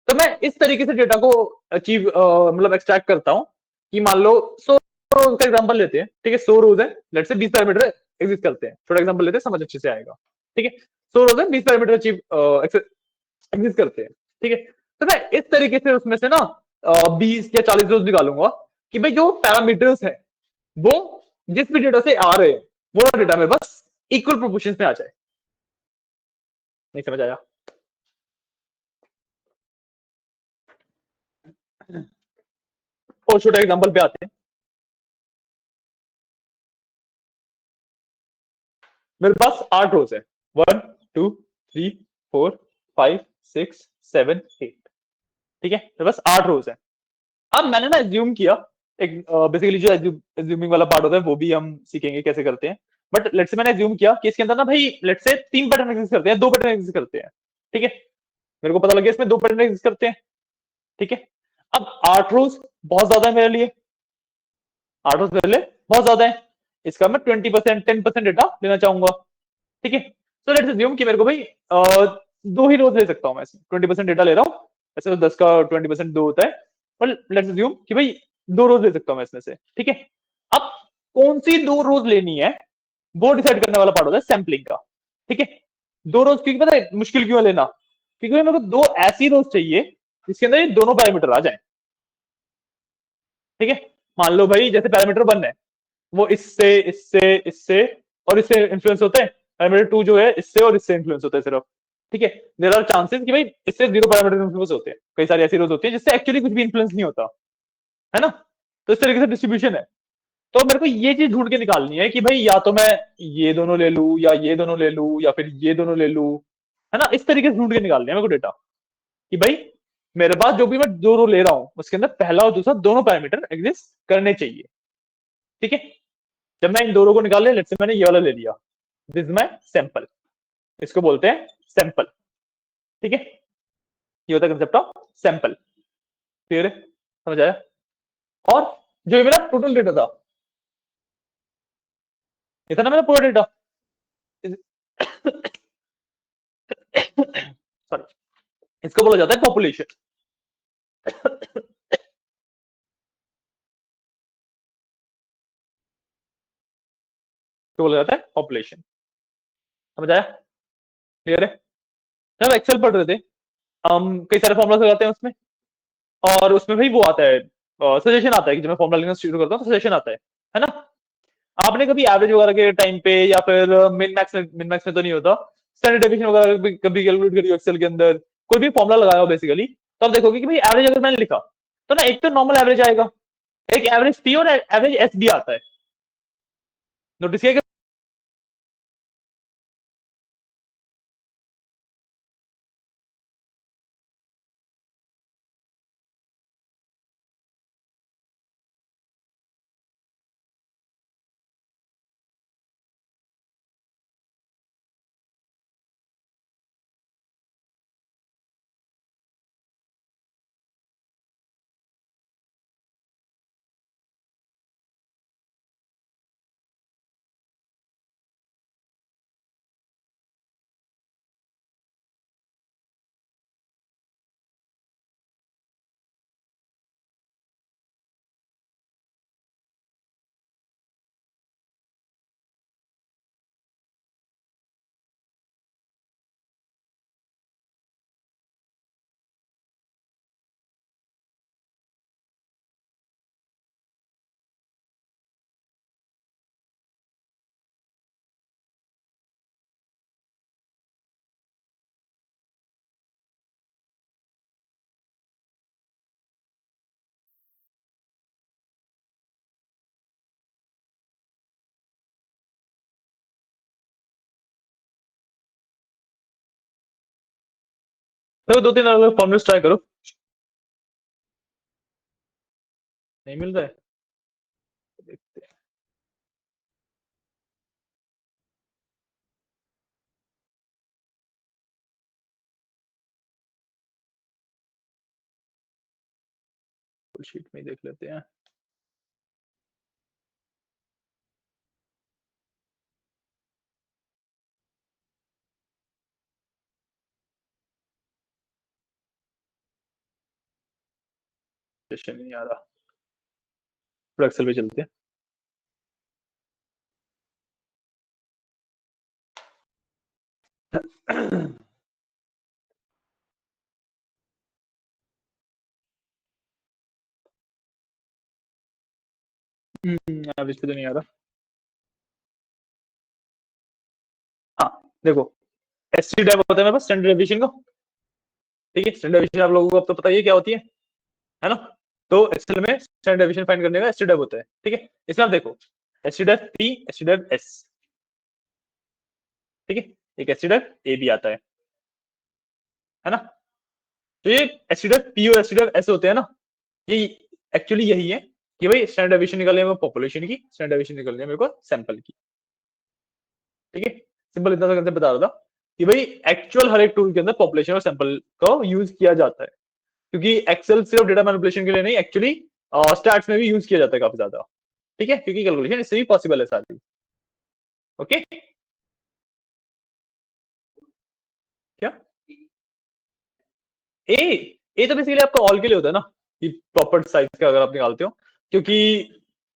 तो मैं इस तरीके से डेटा को अचीव मतलब एक्सट्रैक्ट करता हूं कि मान लो 100 रोज का एग्जांपल लेते हैं, ठीक है। 100 रोज है, लेट्स से 20 पैरामीटर एग्जिस्ट करते हैं, छोटा एग्जांपल लेते हैं समझ अच्छे से आएगा, ठीक है। 100 रोज है, 20 पैरामीटर अचीव एग्जिस्ट करते हैं, ठीक है। तो मैं इस तरीके से उसमें से ना 20 या 40 रोज निकालूंगा कि भाई जो पैरामीटर्स है वो जिस भी डेटा से आ रहे हैं वो डेटा में बस इक्वल प्रोपोर्शन में आ जाए। नहीं समझ आया? और छोटा एग्जांपल पे आते हैं। मेरे पास 8 रोज है, 1 2 3 4 5 6 7 8, ठीक है। मेरे पास 8 रोज है। अब मैंने ना एज्यूम किया, एक बेसिकली जो एज्यूमिंग वाला पार्ट होता है वो भी हम सीखेंगे कैसे करते हैं। बट लेट्स से मैंने एज्यूम किया कि इसके अंदर ना भाई लेट्स से 3 पैटर्न एग्जिस्ट करते हैं, 2 पैटर्न एग्जिस्ट करते हैं, ठीक है। मेरे को पता लग गया इसमें 2 पैटर्न एग्जिस्ट करते हैं, ठीक है। अब 8 रोज बहुत ज्यादा है मेरे लिए, 8 रोज मेरे लिए बहुत ज्यादा है, इसका मैं 20% 10% डेटा लेना चाहूंगा, ठीक है। तो लेट्स अज्यूम कि मेरे को भाई 2 ही रोज ले सकता हूँ मैं, 20% डेटा ले रहा हूँ, ऐसे तो 10 का 20% 2 होता है, पर लेट्स अज्यूम कि भाई 2 रोज ले सकता हूँ मैं इसमें से, ठीक है। अब कौन सी 2 रोज लेनी है वो डिसाइड करने वाला पार्ट होता है सैंपलिंग का, ठीक है। 2 रोज क्योंकि पता है मुश्किल क्यों है लेना, क्योंकि मेरे को 2 ऐसी रोज चाहिए जिसके अंदर ये दोनों पैरामीटर आ जाए, ठीक है। मान लो भाई जैसे पैरामीटर 1 है वो इससे इससे इससे और इससे इन्फ्लुएंस होते हैं, पैरामीटर 2 जो है इससे और इससे इन्फ्लुएंस होता है सिर्फ, ठीक है। देयर आर चांसेस कि भाई इससे 0 पैरामीटर इन्फ्लुएंस होते हैं, कई सारी ऐसी रोज होती है जिससे एक्चुअली कुछ भी इन्फ्लुएंस नहीं होता, है ना। तो इस तरीके से डिस्ट्रीब्यूशन है। तो मेरे को ये चीज ढूंढ के निकालनी है कि भाई या तो मैं ये दोनों ले लू या ये दोनों ले लू या फिर ये दोनों ले लू, है ना। इस तरीके से ढूंढ के निकालनी है मेरे को डेटा कि भाई मेरे पास जो भी मैं 2 रो ले रहा हूं उसके अंदर पहला और दूसरा दोनों पैरामीटर एग्जिस्ट करने चाहिए, ठीक है। जब मैं इन दोनों को निकाल लिया, लेट्स से मैंने ये वाला ले लिया, दिस इज माय सैंपल, इसको बोलते हैं सैंपल, ठीक है, ये होता है कंसेप्ट ऑफ सैंपल। क्लियर है, समझ आया? और जो ये मेरा टोटल डेटा था, ये था ना मेरा पूरा डेटा, सॉरी, इसको बोला जाता है पॉपुलेशन। तो बोला जाता है पॉपुलेशन। समझ आया? क्लियर है? जब एक्सेल पढ़ रहे थे, हम कई सारे फॉर्मुला लगाते हैं उसमें, और उसमें भाई वो आता है, सजेशन आता है कि जब मैं फॉर्मुला लिखना शुरू करता हूँ तो सजेशन आता है ना? आपने कभी एवरेज वगैरह के टाइम पे या फिर मिन मैक्स में तो नहीं होता, स्टैंडर्ड डेविएशन वगैरह कभी कैलकुलेट करिए एक्सेल के अंदर, कोई भी फॉर्मुला लगाया हो बेसिकली, तो आप देखोगे कि भाई एवरेज अगर मैंने लिखा तो ना एक तो नॉर्मल एवरेज आएगा, एक एवरेज पी और एवरेज एस भी आता है। नोटिस किया? तो दो तीन अलग फॉर्मुले ट्राई करो, नहीं मिल रहा है, देखते हैं। फुल शीट में ही देख लेते हैं। सेशन नहीं आ रहा, फिर एक्सेल पे चलते हैं। एवरेज पे तो नहीं आ रहा। हाँ, देखो, एस टी डेव होता है मेरे पास, स्टैंडर्ड डेविएशन का। ठीक है, स्टैंडर्ड डेविएशन आप लोगों को अब तो पता ही है क्या होती है ना? तो एक्सेल में स्टैंडर्ड डेविएशन फाइंड करने का एस टी डेव होता है। ठीक है, इसमें आप देखो, S T dev P, S T dev S. ठीक है, एक एस टी डेव ए भी आता है ना? तो ये एस टी डेव पी और एस टी डेव एस होते हैं ना, ये एक्चुअली यही है कि भाई स्टैंडर्ड डेविएशन निकालनी है मेरे को पॉपुलेशन की, स्टैंडर्ड डेविएशन निकालनी है मेरे को सैंपल की। ठीक है, सिंपल इतना सा कंसेप्ट बता रहा था कि भाई एक्चुअल हर एक टूल के अंदर पॉपुलेशन और सैंपल को यूज किया जाता है, क्योंकि एक्सेल सिर्फ डेटा मैनिपुलेशन के लिए नहीं, एक्चुअली स्टैट्स में भी यूज किया जाता है काफी ज्यादा। ठीक है, क्योंकि कैलकुलेशन इससे भी पॉसिबल है सारी। ओके, क्या ए, ए तो बेसिकली आपका ऑल के लिए होता है ना, कि प्रॉपर साइज का अगर आप निकालते हो, क्योंकि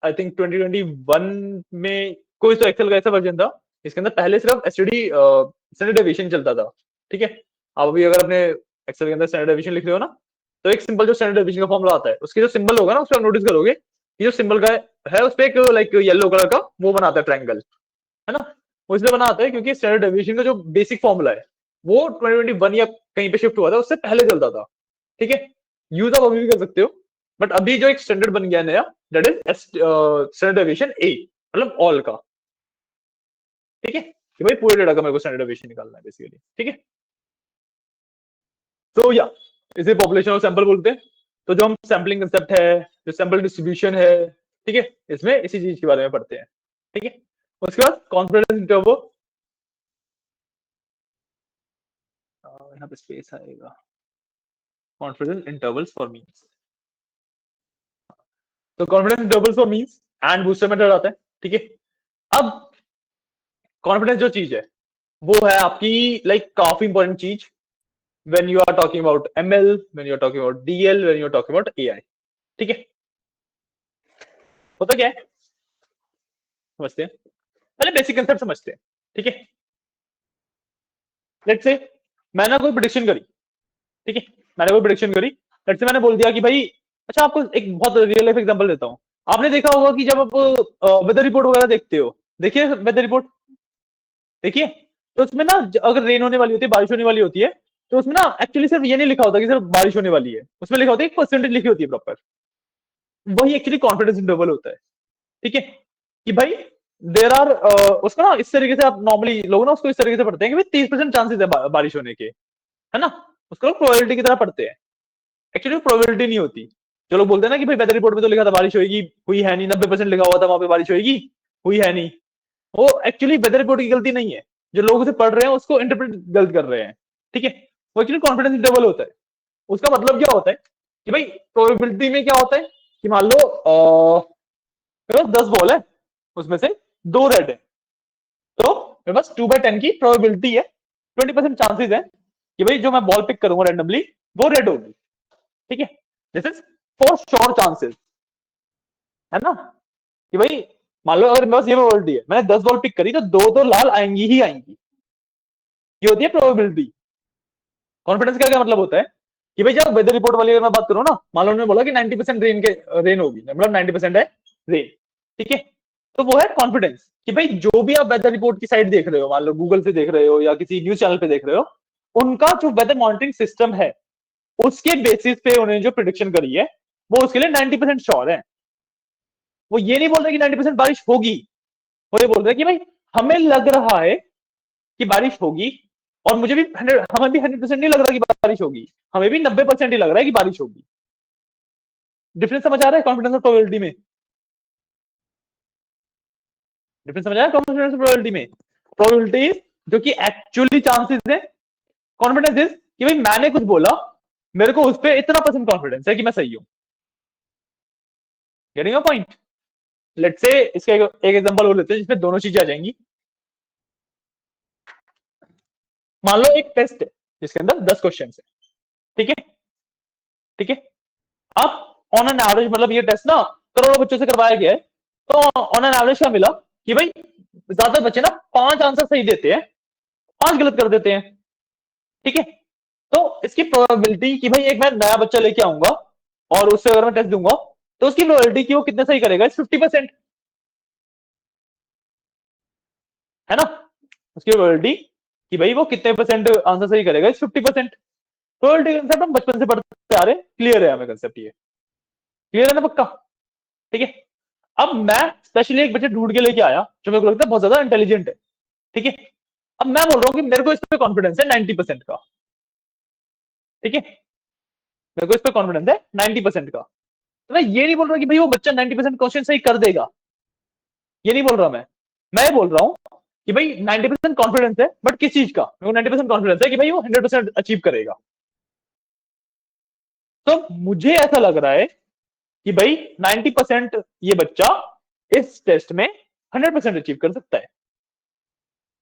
आई थिंक 2021 में कोई तो एक्सेल का ऐसा वर्जन था इसके अंदर पहले सिर्फ एसटीडी स्टैंडर्ड डेविएशन चलता था। ठीक है, आप अभी अगर अपने एक्सेल के अंदर स्टैंडर्ड डेविएशन लिख रहे हो ना, तो एक सिंपल जो स्टैंडर्ड डेविएशन का फॉर्मूला आता है, उसके जो सिंबल होगा ना, उस पर नोटिस करोगे कि जो सिंबल का है उस पर एक लाइक येलो कलर का वो बनाता है ट्रायंगल, है ना? वो इसलिए बना आता है क्योंकि स्टैंडर्ड डेविएशन का जो बेसिक फॉर्मूला है वो 2021 या कहीं पे शिफ्ट हुआ था, उससे पहले चलता था। ठीक है, यूज आप अभी भी कर सकते हो, बट अभी जो एक स्टैंडर्ड बन गया नया, दैट इज स्टैंडर्ड डेविएशन ए, मतलब ऑल का। ठीक है, कि भाई पूरे डेटा का मेरे को स्टैंडर्ड डेविएशन निकालना है बेसिकली। ठीक है, तो या इसे पॉपुलेशन और सैंपल बोलते हैं। तो जो हम सैम्पलिंग कंसेप्ट है, जो सैंपल डिस्ट्रीब्यूशन है, ठीक है, इसमें इसी चीज के बारे में पढ़ते हैं। ठीक है, उसके बाद कॉन्फिडेंस इंटरवल, यहाँ पे स्पेस आएगा, कॉन्फिडेंस इंटरवल्स फॉर मीन्स। तो confidence intervals for means and booster method आता है, ठीक है। अब कॉन्फिडेंस जो चीज है वो है आपकी लाइक काफी इंपॉर्टेंट चीज when you are talking about ML, when you are talking about DL, when you are talking about AI, ठीक है। होता क्या है समझते हैं, पहले बेसिक कंसेप्ट समझते हैं, ठीक है। लेट्स से मैंने कोई प्रेडिक्शन करी, ठीक है, मैंने कोई प्रेडिक्शन करी, लेट्स से मैंने बोल दिया कि भाई, अच्छा आपको एक बहुत रियल लाइफ एग्जांपल देता हूं। आपने देखा होगा कि जब आप वेदर रिपोर्ट वगैरह देखते हो, देखिए वेदर रिपोर्ट देखिए, तो उसमें ना अगर रेन होने वाली होती है, बारिश होने वाली होती है, तो उसमें ना एक्चुअली सिर्फ ये नहीं लिखा होता कि सिर्फ बारिश होने वाली है, उसमें लिखा होता है एक परसेंटेज लिखी होती है प्रॉपर, वही एक्चुअली कॉन्फिडेंस इंटरवल होता है, ठीक है। कि भाई देर आर उसको ना इस तरीके से आप नॉर्मली लोग ना उसको इस तरीके से पढ़ते हैं कि भाई 30% चांसेस है बारिश होने के, है ना, उसको लोग प्रोबेबिलिटी की तरह पढ़ते हैं, एक्चुअली प्रोबेबिलिटी नहीं होती। जो लोग बोलते हैं ना कि भाई वेदर रिपोर्ट में तो लिखा था बारिश होगी, हुई है नहीं, 90% लिखा हुआ था वहां पे बारिश होगी, हुई है नहीं, वो एक्चुअली वेदर रिपोर्ट की गलती नहीं है, जो लोग उसे पढ़ रहे हैं उसको इंटरप्रेट गलत कर रहे हैं, ठीक है। वो एक्चुअली कॉन्फिडेंस इंटरवल होता है। उसका मतलब क्या होता है कि भाई प्रोबेबिलिटी में क्या होता है कि मान लो 10 बॉल है, उसमें से 2 रेड है, तो मेरे पास 2/10 की प्रोबेबिलिटी है, 20% चांसेस है कि भाई जो मैं बॉल पिक करूंगा रैंडमली वो रेड होगी, ठीक है। This is for sure chances, है ना, कि भाई मान लो अगर मेरे पास ये प्रोबेबिलिटी है, मैंने 10 बॉल पिक करी तो 2 तो लाल आएंगी ही आएंगी, ये होती है प्रोबेबिलिटी। कॉन्फिडेंस का क्या मतलब होता है कि भाई जब वेदर रिपोर्ट वाली अगर मैं बात करूं ना, मान लो उन्होंने बोला कि 90% रेन होगी, मतलब 90% है रेन, ठीक है, तो वो है कॉन्फिडेंस कि भाई जो भी आप वेदर रिपोर्ट की साइट देख रहे हो, मान लो गूगल से देख रहे हो या किसी न्यूज चैनल पे देख रहे हो, उनका जो वेदर मॉनिटरिंग सिस्टम है उसके बेसिस पे उन्होंने जो प्रिडिक्शन करी है वो उसके लिए 90% श्योर है। वो ये नहीं बोल रहे कि 90% बारिश होगी, वो ये बोल रहे कि भाई हमें लग रहा है कि बारिश होगी, और मुझे भी 100, हमें भी 100% नहीं लग रहा कि बारिश होगी, हमें भी 90% ही लग रहा है कि बारिश होगी। डिफरेंस समझ आ रहा है कॉन्फिडेंस और प्रोबेबिलिटी में? डिफरेंस समझ आ रहा है कॉन्फिडेंस और प्रोबेबिलिटी में? प्रोबेबिलिटी जो कि एक्चुअली चांसेस है, कॉन्फिडेंस इज कि भाई मैंने कुछ बोला, मेरे को उस पर इतना परसेंट कॉन्फिडेंस है कि मैं सही हूं। Getting a point? Let's say इसका एक एग्जांपल और लेते हैं जिसमें दोनों चीजें आ जाएंगी। मान लो एक टेस्ट है जिसके अंदर 10 क्वेश्चन है, ठीक है, ठीक है। अब ऑन एन एवरेज, मतलब ये टेस्ट ना करोड़ों बच्चों से करवाया गया है, तो ऑन एन एवरेज क्या मिला कि भाई ज्यादा बच्चे ना 5 आंसर सही देते हैं, 5 गलत कर देते हैं, ठीक है। तो इसकी प्रोबेबिलिटी कि भाई एक मैं नया बच्चा लेके आऊंगा और उससे अगर मैं टेस्ट दूंगा तो उसकी प्रोबेबिलिटी कि वो कितने सही करेगा 50%, है ना। उसकी प्रोबेबिलिटी कि भाई वो कितने परसेंट आंसर सही करेगा 50%। प्रोबेबिलिटी कंसेप्ट हम बचपन से पढ़ते आ रहे हैं, क्लियर है हमें कंसेप्ट, ये क्लियर है ना पक्का, ठीक है। अब मैं स्पेशली एक बच्चे ढूंढ के लेके आया जो मेरे को लगता है बहुत ज्यादा इंटेलिजेंट है, ठीक है। अब मैं बोल रहा हूँ कि मेरे को इस पे कॉन्फिडेंस है 90% का, ठीक है, मेरे को इस पे कॉन्फिडेंस है 90% का। तो मैं ये नहीं बोल रहा कि भाई वो बच्चा 90% क्वेश्चन सही कर देगा, ये नहीं बोल रहा मैं ये बोल रहा हूँ कि भाई 90% कॉन्फिडेंस है, बट किस चीज का? मेरे को 90% कॉन्फिडेंस है कि भाई वो 100% अचीव करेगा। तो मुझे ऐसा लग रहा है कि भाई 90% ये बच्चा इस टेस्ट में 100% अचीव कर सकता है।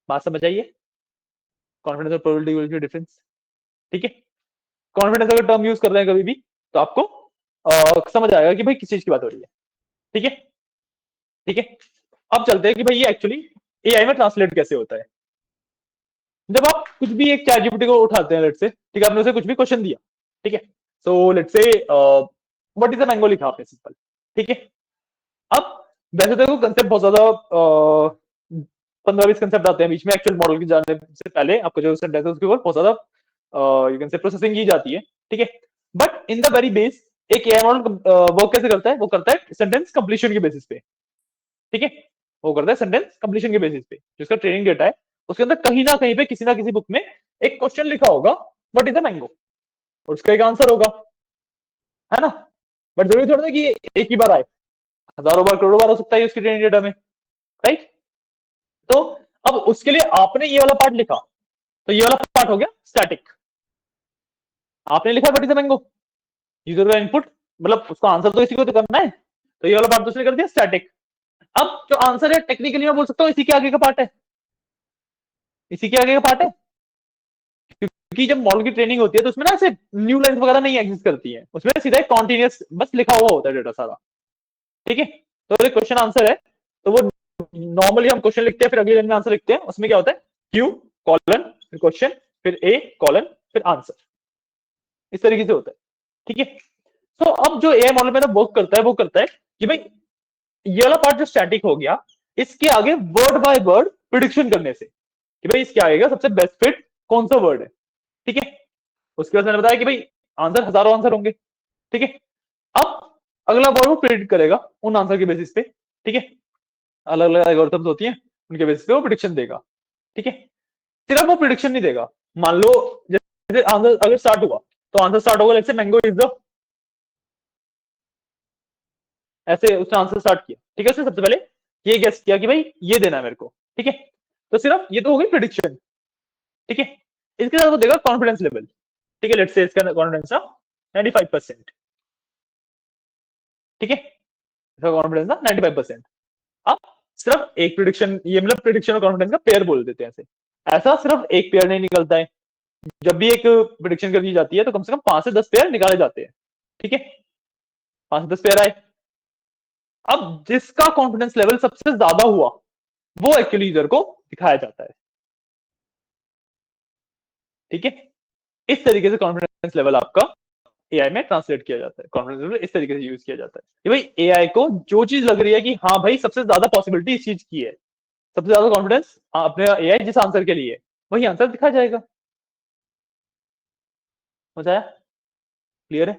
बात समझ आइए, कॉन्फिडेंस और प्रोबेबिलिटी के डिफरेंस, ठीक है। कॉन्फिडेंस अगर टर्म यूज कर रहे हैं कभी भी तो आपको समझ आएगा कि भाई किस चीज की बात हो रही है, ठीक है, ठीक है। अब चलते हैं कि भाई ये एक्चुअली एआई में ट्रांसलेट कैसे होता है। जब आप कुछ भी एक चैट जीपीटी को उठाते हैं, लेट से, ठीक है, आपने उसे कुछ भी क्वेश्चन दिया, ठीक है, सो लेट से व्हाट इज द मैंगो लिखा आपने सिंपल, ठीक है। अब वैसे तो कंसेप्ट बहुत ज्यादा 15-20 कंसेप्ट आते हैं बीच में, एक्चुअल मॉडल की जाने से पहले आपका जो सेंटेंस है उसके ऊपर बहुत ज्यादा यू कैन से प्रोसेसिंग की जाती है, ठीक है। But in the very base एक एआई मॉडल वर्क कैसे करता है? वो करता है सेंटेंस कंप्लीशन के बेसिस पे, ठीक है। वो करता है सेंटेंस कंप्लीशन के बेसिस पे, जिसका ट्रेनिंग डेटा है उसके अंदर कहीं ना कहीं पे किसी ना किसी बुक में एक क्वेश्चन लिखा होगा व्हाट इज द मैंगो, और उसका एक आंसर होगा, है ना। बट जरूरी थोड़ा ना कि एक ही बार आए, हजारों बार करोड़ों बार हो सकता है उसकी ट्रेनिंग डेटा में, राइट। तो अब उसके लिए आपने ये वाला पार्ट लिखा, तो ये वाला पार्ट हो गया स्टैटिक, आपने लिखा what is the mango, user का इनपुट, मतलब उसका आंसर तो इसी को तो करना है, तो ये वाला पार्ट तो उसने कर दिया स्टैटिक। अब जो आंसर है टेक्निकली मैं बोल सकता हूँ इसी के आगे का पार्ट है, इसी के आगे का पार्ट है, क्योंकि जब मॉडल की ट्रेनिंग होती है तो उसमें ना ऐसे न्यू लाइन्स वगैरह नहीं एग्जिस्ट करती है, उसमें सीधा एक कॉन्टिन्यूस बस लिखा हुआ होता है डेटा सारा, ठीक है। तो एक क्वेश्चन आंसर है, तो वो नॉर्मली हम क्वेश्चन लिखते हैं फिर अगली लाइन में आंसर लिखते हैं, उसमें क्या होता है क्यू कॉलन फिर क्वेश्चन फिर ए कॉलन फिर आंसर, इस तरीके से होता है, ठीक है। तो अब जो एआई मॉडल में ना वर्क करता है वो करता है कि भाई ये वाला पार्ट जो स्टैटिक हो गया, इसके आगे वर्ड बाय वर्ड प्रिडिक्शन करने से कि भाई इसके आगे का सबसे बेस्ट फिट कौन सा वर्ड है, ठीक है। उसके बाद मैंने बताया कि भाई आंसर हजारों आंसर होंगे, ठीक है। अब अगला वर्ड वो प्रिडिक्ट करेगा उन आंसर के बेसिस पे, ठीक है। अलग अलग एल्गोरिथम्स होती हैं, उनके बेसिस पे वो प्रिडिक्शन देगा, ठीक है। सिर्फ वो प्रिडिक्शन नहीं देगा, मान लो जैसे आंसर अगर स्टार्ट हुआ तो आंसर स्टार्ट होगा let's say mango is the, ऐसे उसने आंसर स्टार्ट किया, ठीक है। उसने सबसे पहले ये गेस किया कि भाई ये देना है मेरे को, ठीक है। तो सिर्फ ये तो हो गई प्रिडिक्शन, ठीक है। इसके साथ वो देगा कॉन्फिडेंस लेवल, ठीक है। लेट्स से इसका कॉन्फिडेंस था 95%, ठीक है। इसका कॉन्फिडेंस था 95%। अब सिर्फ एक प्रिडिक्शन, ये मतलब प्रिडिक्शन और कॉन्फिडेंस का पेयर बोल देते हैं ऐसे, ऐसा सिर्फ एक पेयर नहीं निकलता है, जब भी एक प्रिडिक्शन कर दी जाती है तो कम से कम 5 से 10 पेयर निकाले जाते हैं, ठीक है। 5 से 10 पेयर आए, अब जिसका कॉन्फिडेंस लेवल सबसे ज्यादा हुआ वो एक्चुअली यूजर को दिखाया जाता है, ठीक है। इस तरीके से कॉन्फिडेंस लेवल आपका एआई में ट्रांसलेट किया जाता है, कॉन्फिडेंस लेवल इस तरीके से यूज किया जाता है कि भाई एआई को जो चीज लग रही है कि हाँ भाई सबसे ज्यादा पॉसिबिलिटी इस चीज की है, सबसे ज्यादा कॉन्फिडेंस अपने एआई जिस आंसर के लिए वही आंसर दिखाया जाएगा। समझ आया, क्लियर है,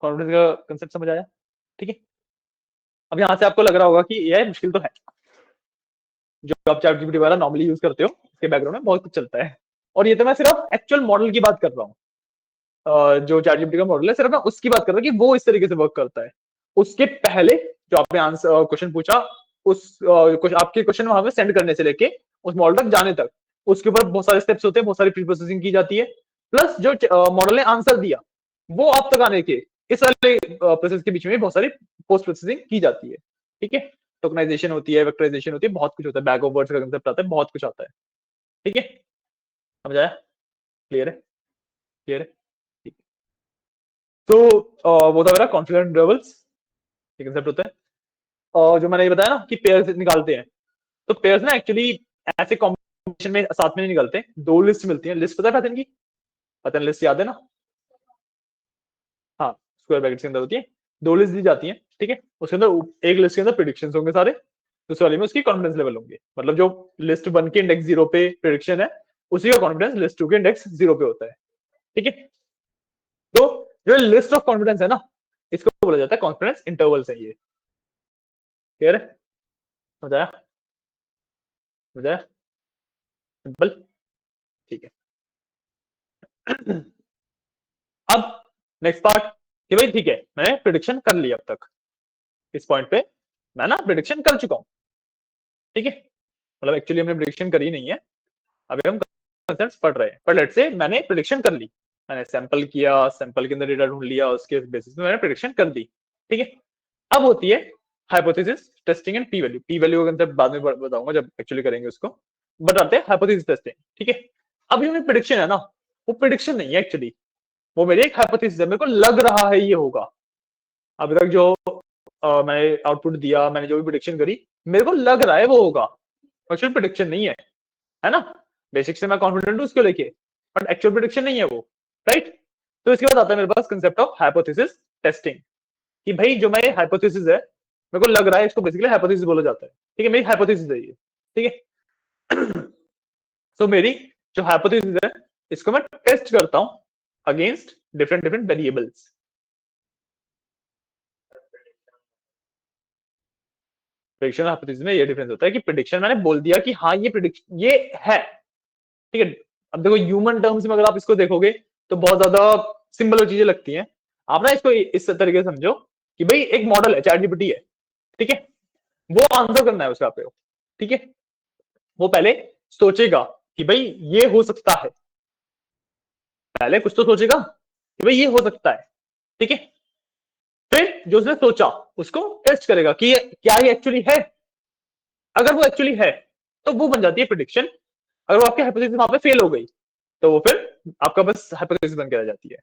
कॉन्फिडेंस का कंसेप्ट समझ आया, ठीक है। अब यहां से आपको लग रहा होगा कि एआई मुश्किल तो है, जो आप चैट जीपीटी वगैरह नॉर्मली यूज करते हो उसके बैकग्राउंड में बहुत कुछ चलता है, और ये तो मैं सिर्फ एक्चुअल मॉडल की बात कर रहा हूँ, जो चैट जीपीटी का मॉडल है सिर्फ मैं उसकी बात कर रहा हूँ कि वो इस तरीके से वर्क करता है। उसके पहले जो आपने आंसर क्वेश्चन पूछा, उस आपके क्वेश्चन वहां पे सेंड करने से लेके उस मॉडल तक जाने तक, उसके ऊपर बहुत सारे स्टेप्स होते हैं, बहुत सारी प्री प्रोसेसिंग की जाती है, प्लस जो मॉडल ने आंसर दिया वो आप तक आने के इस वाले प्रोसेस के बीच में बहुत सारी पोस्ट प्रोसेसिंग की जाती है, ठीक है। टोकनाइजेशन होती है, वेक्टराइजेशन होती है, बहुत कुछ होता है, बैक ऑफ वर्ड्स का कंसेप्ट आता है, बहुत कुछ आता है, ठीक है। समझ आया, क्लियर है, क्लियर है, ठीक। तो वो था मेरा कॉन्फिडेंस इंटरवल्स, ये कंसेप्ट होता है। और जो मैंने ये बताया ना कि पेयर्स निकालते हैं, तो पेयर्स ना एक्चुअली ऐसे कॉम्बिनेशन में साथ में नहीं निकलते, दो लिस्ट मिलती है, लिस्ट पता है पैटर्न की, पैटर्न लिस्ट याद है ना, हाँ स्क्वायर ब्रैकेट्स के अंदर होती है, दो लिस्ट दी जाती है, ठीक है। उसके अंदर एक लिस्ट के अंदर प्रिडिक्शंस होंगे सारे, दूसरे वाले में उसकी कॉन्फिडेंस लेवल होंगे, मतलब जो लिस्ट 1 के इंडेक्स 0 पे प्रिडिक्शन है उसी का कॉन्फिडेंस लिस्ट 2 के इंडेक्स 0 पे होता है, ठीक है। तो जो लिस्ट ऑफ कॉन्फिडेंस है ना, इसको बोला जाता है कॉन्फिडेंस इंटरवल्स है ये, क्लियर है, समझ आया, समझ आया, सिंपल, ठीक है। अब नेक्स्ट पार्ट कि भाई ठीक है मैंने प्रिडिक्शन कर ली, अब तक इस पॉइंट पे मैं ना प्रिडिक्शन कर चुका हूं, ठीक है। मतलब एक्चुअली हमने प्रिडिक्शन करी नहीं है, अभी हम कंसेप्ट्स पढ़ रहे हैं, पर लेट्स से मैंने प्रिडिक्शन कर ली, मैंने सैंपल किया, सैंपल के अंदर डेटा ढूंढ लिया, उसके बेसिस पे मैंने प्रिडिक्शन कर दी, ठीक है। अब होती है hypothesis testing and P value, P value का कंसेप्ट बाद में बताऊंगा जब एक्चुअली करेंगे उसको, बताते हैं हाइपोथेसिस टेस्टिंग, ठीक है। अभी हमें प्रिडिक्शन है ना, वो प्रिडिक्शन नहीं है एक्चुअली, वो मेरी एक हाइपोथेसिस है, मेरे को लग रहा है ये होगा। अभी तक जो मैंने आउटपुट दिया, मैंने जो भी प्रिडिक्शन करी, मेरे को लग रहा है वो होगा, एक्चुअल प्रिडिक्शन नहीं है ना। बेसिक से मैं कॉन्फिडेंट हूं उसको लेके, बट एक्चुअल प्रिडिक्शन नहीं है वो, राइट। तो इसके बाद आता है मेरे पास कंसेप्ट ऑफ हाइपोथेसिस टेस्टिंग, कि भाई जो मेरी हाइपोथेसिस है, मेरे को लग रहा है, इसको बेसिकली हाइपोथेसिस बोला जाता है, ठीक है। मेरी हाइपोथेसिस है ये, ठीक है। तो मेरी जो हाइपोथेसिस है इसको मैं टेस्ट करता हूं against different different variables. Prediction और हाइपोथेसिस में ये डिफरेंस होता है कि प्रिडिक्शन मैंने बोल दिया कि हाँ ये प्रिडिक्शन ये है, ठीक है। अब देखो ह्यूमन टर्म्स में अगर आप इसको देखोगे तो बहुत ज्यादा सिंपल चीजें लगती हैं, आप ना इसको इस तरीके से समझो कि भाई एक मॉडल है, चैट जीपीटी है, ठीक है। वो आंसर करना है उसका पे, ठीक है। वो पहले सोचेगा कि भाई ये हो सकता है, पहले कुछ तो सोचेगा, कि भाई ये हो सकता है, ठीक है। फिर जो उसने सोचा उसको टेस्ट करेगा कि ये क्या ये एक्चुअली है। अगर वो एक्चुअली है तो वो बन जाती है प्रिडिक्शन। अगर वो आपकी हाइपोथेसिस वहां पे फेल हो गई तो वो फिर आपका बस हाइपोथेसिस बन के रह जाती है।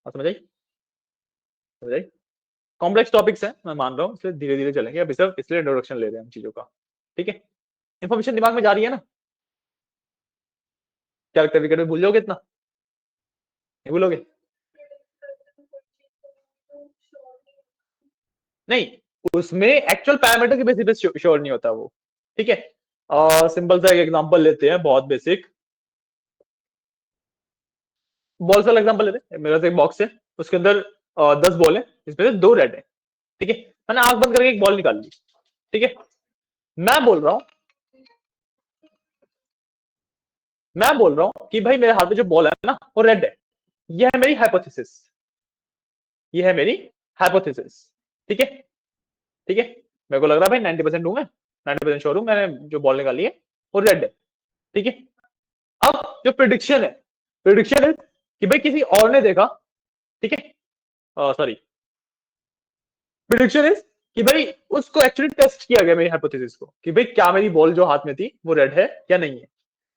आप समझ आई? समझ आई? कॉम्प्लेक्स टॉपिक्स है मैं मान रहा हूँ, इसलिए धीरे धीरे चलेंगे, अभी सिर्फ इसलिए इंट्रोडक्शन ले रहे हैं हम चीजों का, ठीक है। इन्फॉर्मेशन दिमाग में जा रही है ना? कैरेक्टर विकेट में भूल जाओगे इतना? नहीं भूलोगे? नहीं, उसमें एक्चुअल पैरामीटर के बेसिस पे श्योर नहीं होता वो, ठीक है। सिंपल सा एक एग्जांपल लेते हैं, बहुत बेसिक। बॉल्स वाला एग्जांपल लेते हैं। मेरे पास एक बॉक्स है, उसके अंदर 10 बॉल है, इसमें से 2 रेड है, ठीक है। मैंने आंख बंद करके एक बॉल निकाल ली, ठीक है। मैं बोल रहा हूं मैं बोल रहा हूं कि भाई मेरे हाथ में जो बॉल है ना वो रेड है। यह है मेरी हाइपोथेसिस, ये है मेरी हाइपोथेसिस, ठीक है। ठीक है, मेरे को लग रहा है भाई 90% हूं मैं, 90% श्योर हूं मैंने जो बॉल निकाली है वो रेड है, ठीक है। अब जो प्रिडिक्शन है, प्रिडिक्शन है कि भाई किसी और ने देखा, ठीक है। सॉरी, प्रिडिक्शन इज कि भाई उसको एक्चुअली टेस्ट किया गया मेरी हाइपोथेसिस को कि भाई क्या मेरी बॉल जो हाथ में थी वो रेड है या नहीं है।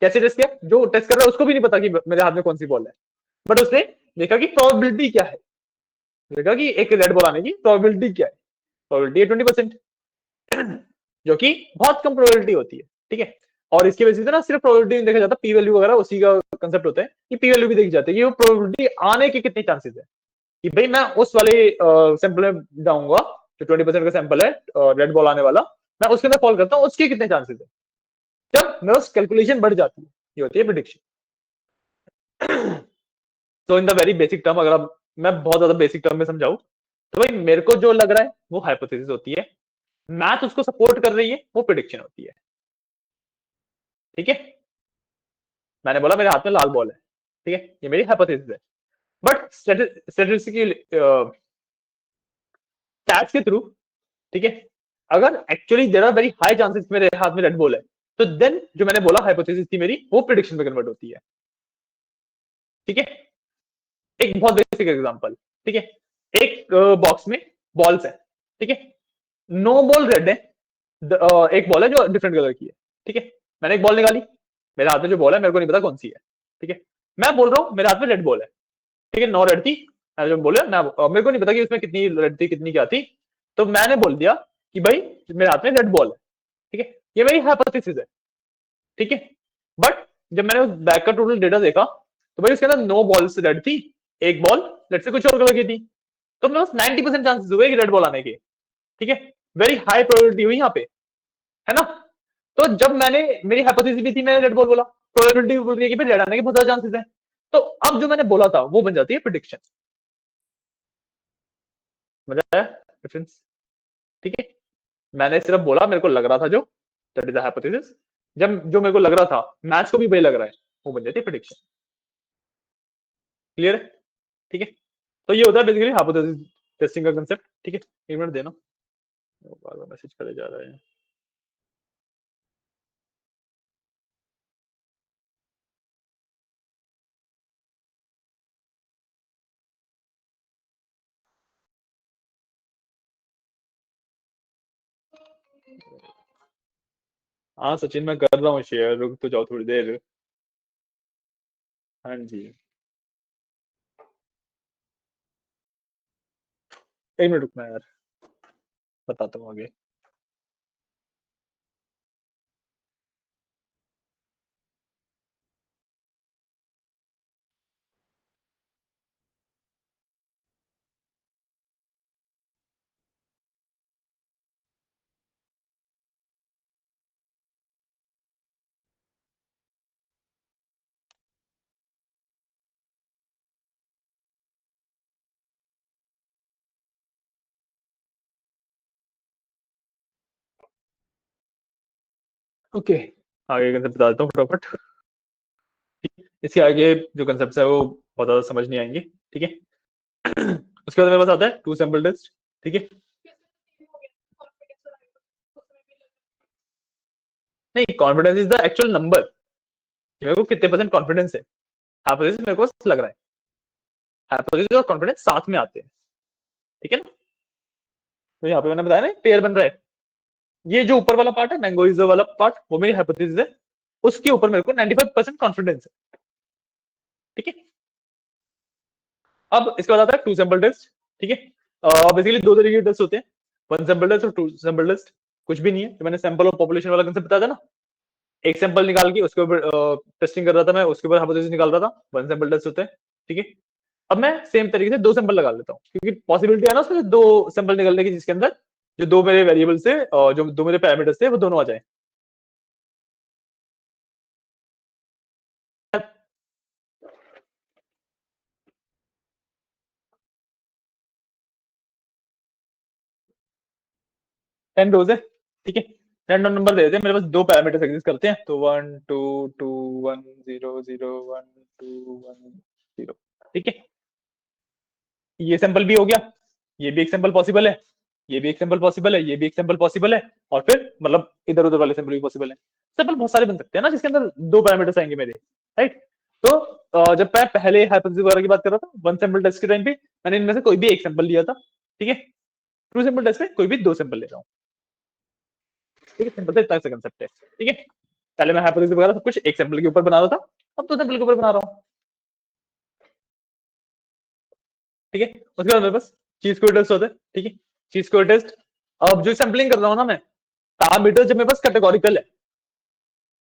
कैसे टेस्ट किया? जो टेस्ट कर रहा है उसको भी नहीं पता कि मेरे हाथ में कौन सी बॉल है, बट उसने देखा कि प्रोबेबिलिटी क्या है, देखा कि एक रेड बॉल आने की प्रोबेबिलिटी क्या है। प्रोबेबिलिटी है 20%, जो कि बहुत कम प्रोबेबिलिटी होती है, ठीक है। और इसकी वजह से ना सिर्फ प्रोबेबिलिटी नहीं देखा जाता, पी वैल्यू वगैरह उसी का कंसेप्ट होता है कि पी वैल्यू भी देखी जाती है कि वो प्रोबेबिलिटी आने के कितने चांसेस है, कि भाई मैं उस वाले सैंपल में जाऊंगा जो 20% का सैंपल है रेड बॉल आने वाला, मैं उसके अंदर फॉल करता हूँ, उसके कितने चांसेस है। जब मेरा कैलकुलेशन बढ़ जाती है, ये होती है प्रिडिक्शन। तो in the very basic term, अगर आप मैं बहुत ज्यादा बेसिक टर्म में समझाऊं तो भाई मेरे को जो लग रहा है वो हाइपोथेसिस होती है, मैथ उसको सपोर्ट कर रही है वो प्रिडिक्शन होती है, ठीक है। मैंने बोला मेरे हाथ में लाल बॉल है, ठीक है, ये मेरी हाइपोथेसिस है। बट स्टैटिस्टिकल स्टैट्स के थ्रू, ठीक है, अगर actually there are very high chances मेरे हाथ में रेड बॉल है, तो देन जो मैंने बोला हाइपोथेसिस थी मेरी वो प्रिडिक्शन में कन्वर्ट होती है, ठीक है। एक बहुत बेसिक एग्जांपल, ठीक है। एक बॉक्स में बॉल्स है, ठीक है। नो बॉल रेड है, एक बॉल है जो डिफरेंट कलर की है, ठीक है। मैंने एक बॉल निकाली, मेरे हाथ में जो बॉल है मेरे को नहीं पता कौन सी है, ठीक है। मैं बोल रहा हूँ मेरे हाथ में रेड बॉल है, ठीक है। 9 रेड थी, मैंने जो बोले मैं मेरे को नहीं पता कि उसमें कितनी रेड थी कितनी क्या थी, तो मैंने बोल दिया कि भाई मेरे हाथ में रेड बॉल है, ठीक है। ये मेरी हाइपोथेसिस है, ठीक है। बट जब मैंने उस बैग का टोटल डेटा देखा तो भाई उसके अंदर 9 बॉल्स रेड थी, एक बॉल लेट से कुछ और कलर की थी, तो मेरे पास 90% चांसेस हुए कि रेड बॉल आने के, ठीक है। वेरी हाई प्रोबेबिलिटी हुई यहाँ पे, है ना। तो जब मैंने, मेरी हाइपोथेसिस भी थी, मैंने रेड बॉल बोला, प्रोबेबिलिटी बोल रही है कि भाई रेड आने के बहुत ज्यादा चांसेस है, तो अब जो मैंने बोला था वो बन जाती है प्रिडिक्शन। मजा आया डिफरेंस? ठीक है, मैंने सिर्फ बोला मेरे को लग रहा था जो, दैट इज द हाइपोथेसिस। जब जो मेरे को लग रहा था मैथ्स को भी वही लग रहा है, वो बन जाती है प्रिडिक्शन। क्लियर है? ठीक है, तो ये होता है बेसिकली हाइपोथेसिस टेस्टिंग का कंसेप्ट, ठीक है। एक मिनट देना, बार बार मैसेज करे जा रहे हैं। हाँ सचिन, मैं कर रहा हूँ शेयर, रुक तो जाओ थोड़ी देर। हाँ जी, एक मिनट रुकना यार, बताता हूँ आगे। ओके, आगे कंसेप्ट बता देता हूँ फटाफट। इसके आगे जो कंसेप्ट है वो बहुत ज्यादा समझ नहीं आएंगे, ठीक है। उसके बाद मेरे पास आता है टू सैंपल टेस्ट, ठीक है। नहीं, confidence is the actual number, मेरे को कितने परसेंट कॉन्फिडेंस है, हाइपोथेसिस मेरे को लग रहा है, हाइपोथेसिस और कॉन्फिडेंस साथ में आते हैं, ठीक है ना। तो यहाँ पे मैंने बताया ना पेयर बन रहा है, ये जो ऊपर वाला पार्ट है मैंगोइजो वाला पार्ट वो मेरी हाइपोथेसिस है, उसके ऊपर मेरे को 95% कॉन्फिडेंस है, ठीक है। अब इसके बाद आता है टू सैंपल टेस्ट, ठीक है। बेसिकली दो तरीके के टेस्ट होते हैं, वन सैंपल टेस्ट और टू सैंपल टेस्ट। कुछ भी नहीं है, तो मैंने सैंपल और पॉपुलेशन वाला कंसेप्ट बताया था ना, एक सैंपल निकाल के उसके ऊपर टेस्टिंग कर रहा था मैं, उसके ऊपर हाइपोथेसिस निकाल रहा था, वन सैंपल टेस्ट होता है, ठीक है। अब मैं सेम तरीके से दो सैंपल लगा लेता हूँ, क्योंकि पॉसिबिलिटी है ना उसमें दो सैंपल निकलने की, जिसके अंदर जो दो मेरे वेरिएबल्स थे और जो दो मेरे पैरामीटर्स थे वो दोनों आ जाए। 10 रोज है, ठीक है। रैंडम नंबर दे देते हैं, मेरे पास दो पैरामीटर्स एग्जिस्ट करते हैं, तो 1 2 2 1 0 0 1 2 1 0, ठीक है। ये सैंपल भी हो गया, ये भी एक सैंपल पॉसिबल है, ये भी एक सैंपल पॉसिबल है, ये भी एक सैंपल पॉसिबल है, और फिर मतलब इधर उधर वाले सैंपल भी पॉसिबल है। सैंपल बहुत सारे बन सकते हैं ना जिसके अंदर दो पैरामीटर्स आएंगे मेरे, राइट। तो जब मैं पहले हाइपोथेसिस वगैरह की बात कर रहा था वन सैंपल टेस्ट के टाइम पे, मैंने इनमें से कोई भी एक सैंपल लिया था, ठीक है। टू सैंपल टेस्ट में कोई भी दो सैंपल ले रहा हूँ, ठीक है। सिंपल सा इतना सा कंसेप्ट है, ठीक है। पहले मैं हाइपोथेसिस वगैरह सब कुछ एक सैंपल के ऊपर बना रहा था, अब दो सैंपल के ऊपर बना रहा हूँ, ठीक है। उसके बाद मेरे पास चीज स्क्वायर टेस्ट होता है, ठीक है। चीज स्क्वायर टेस्ट, अब जो सैंपलिंग कर रहा हूँ ना मैं, पैरामीटर जब मेरे पास कैटेगोरिकल है,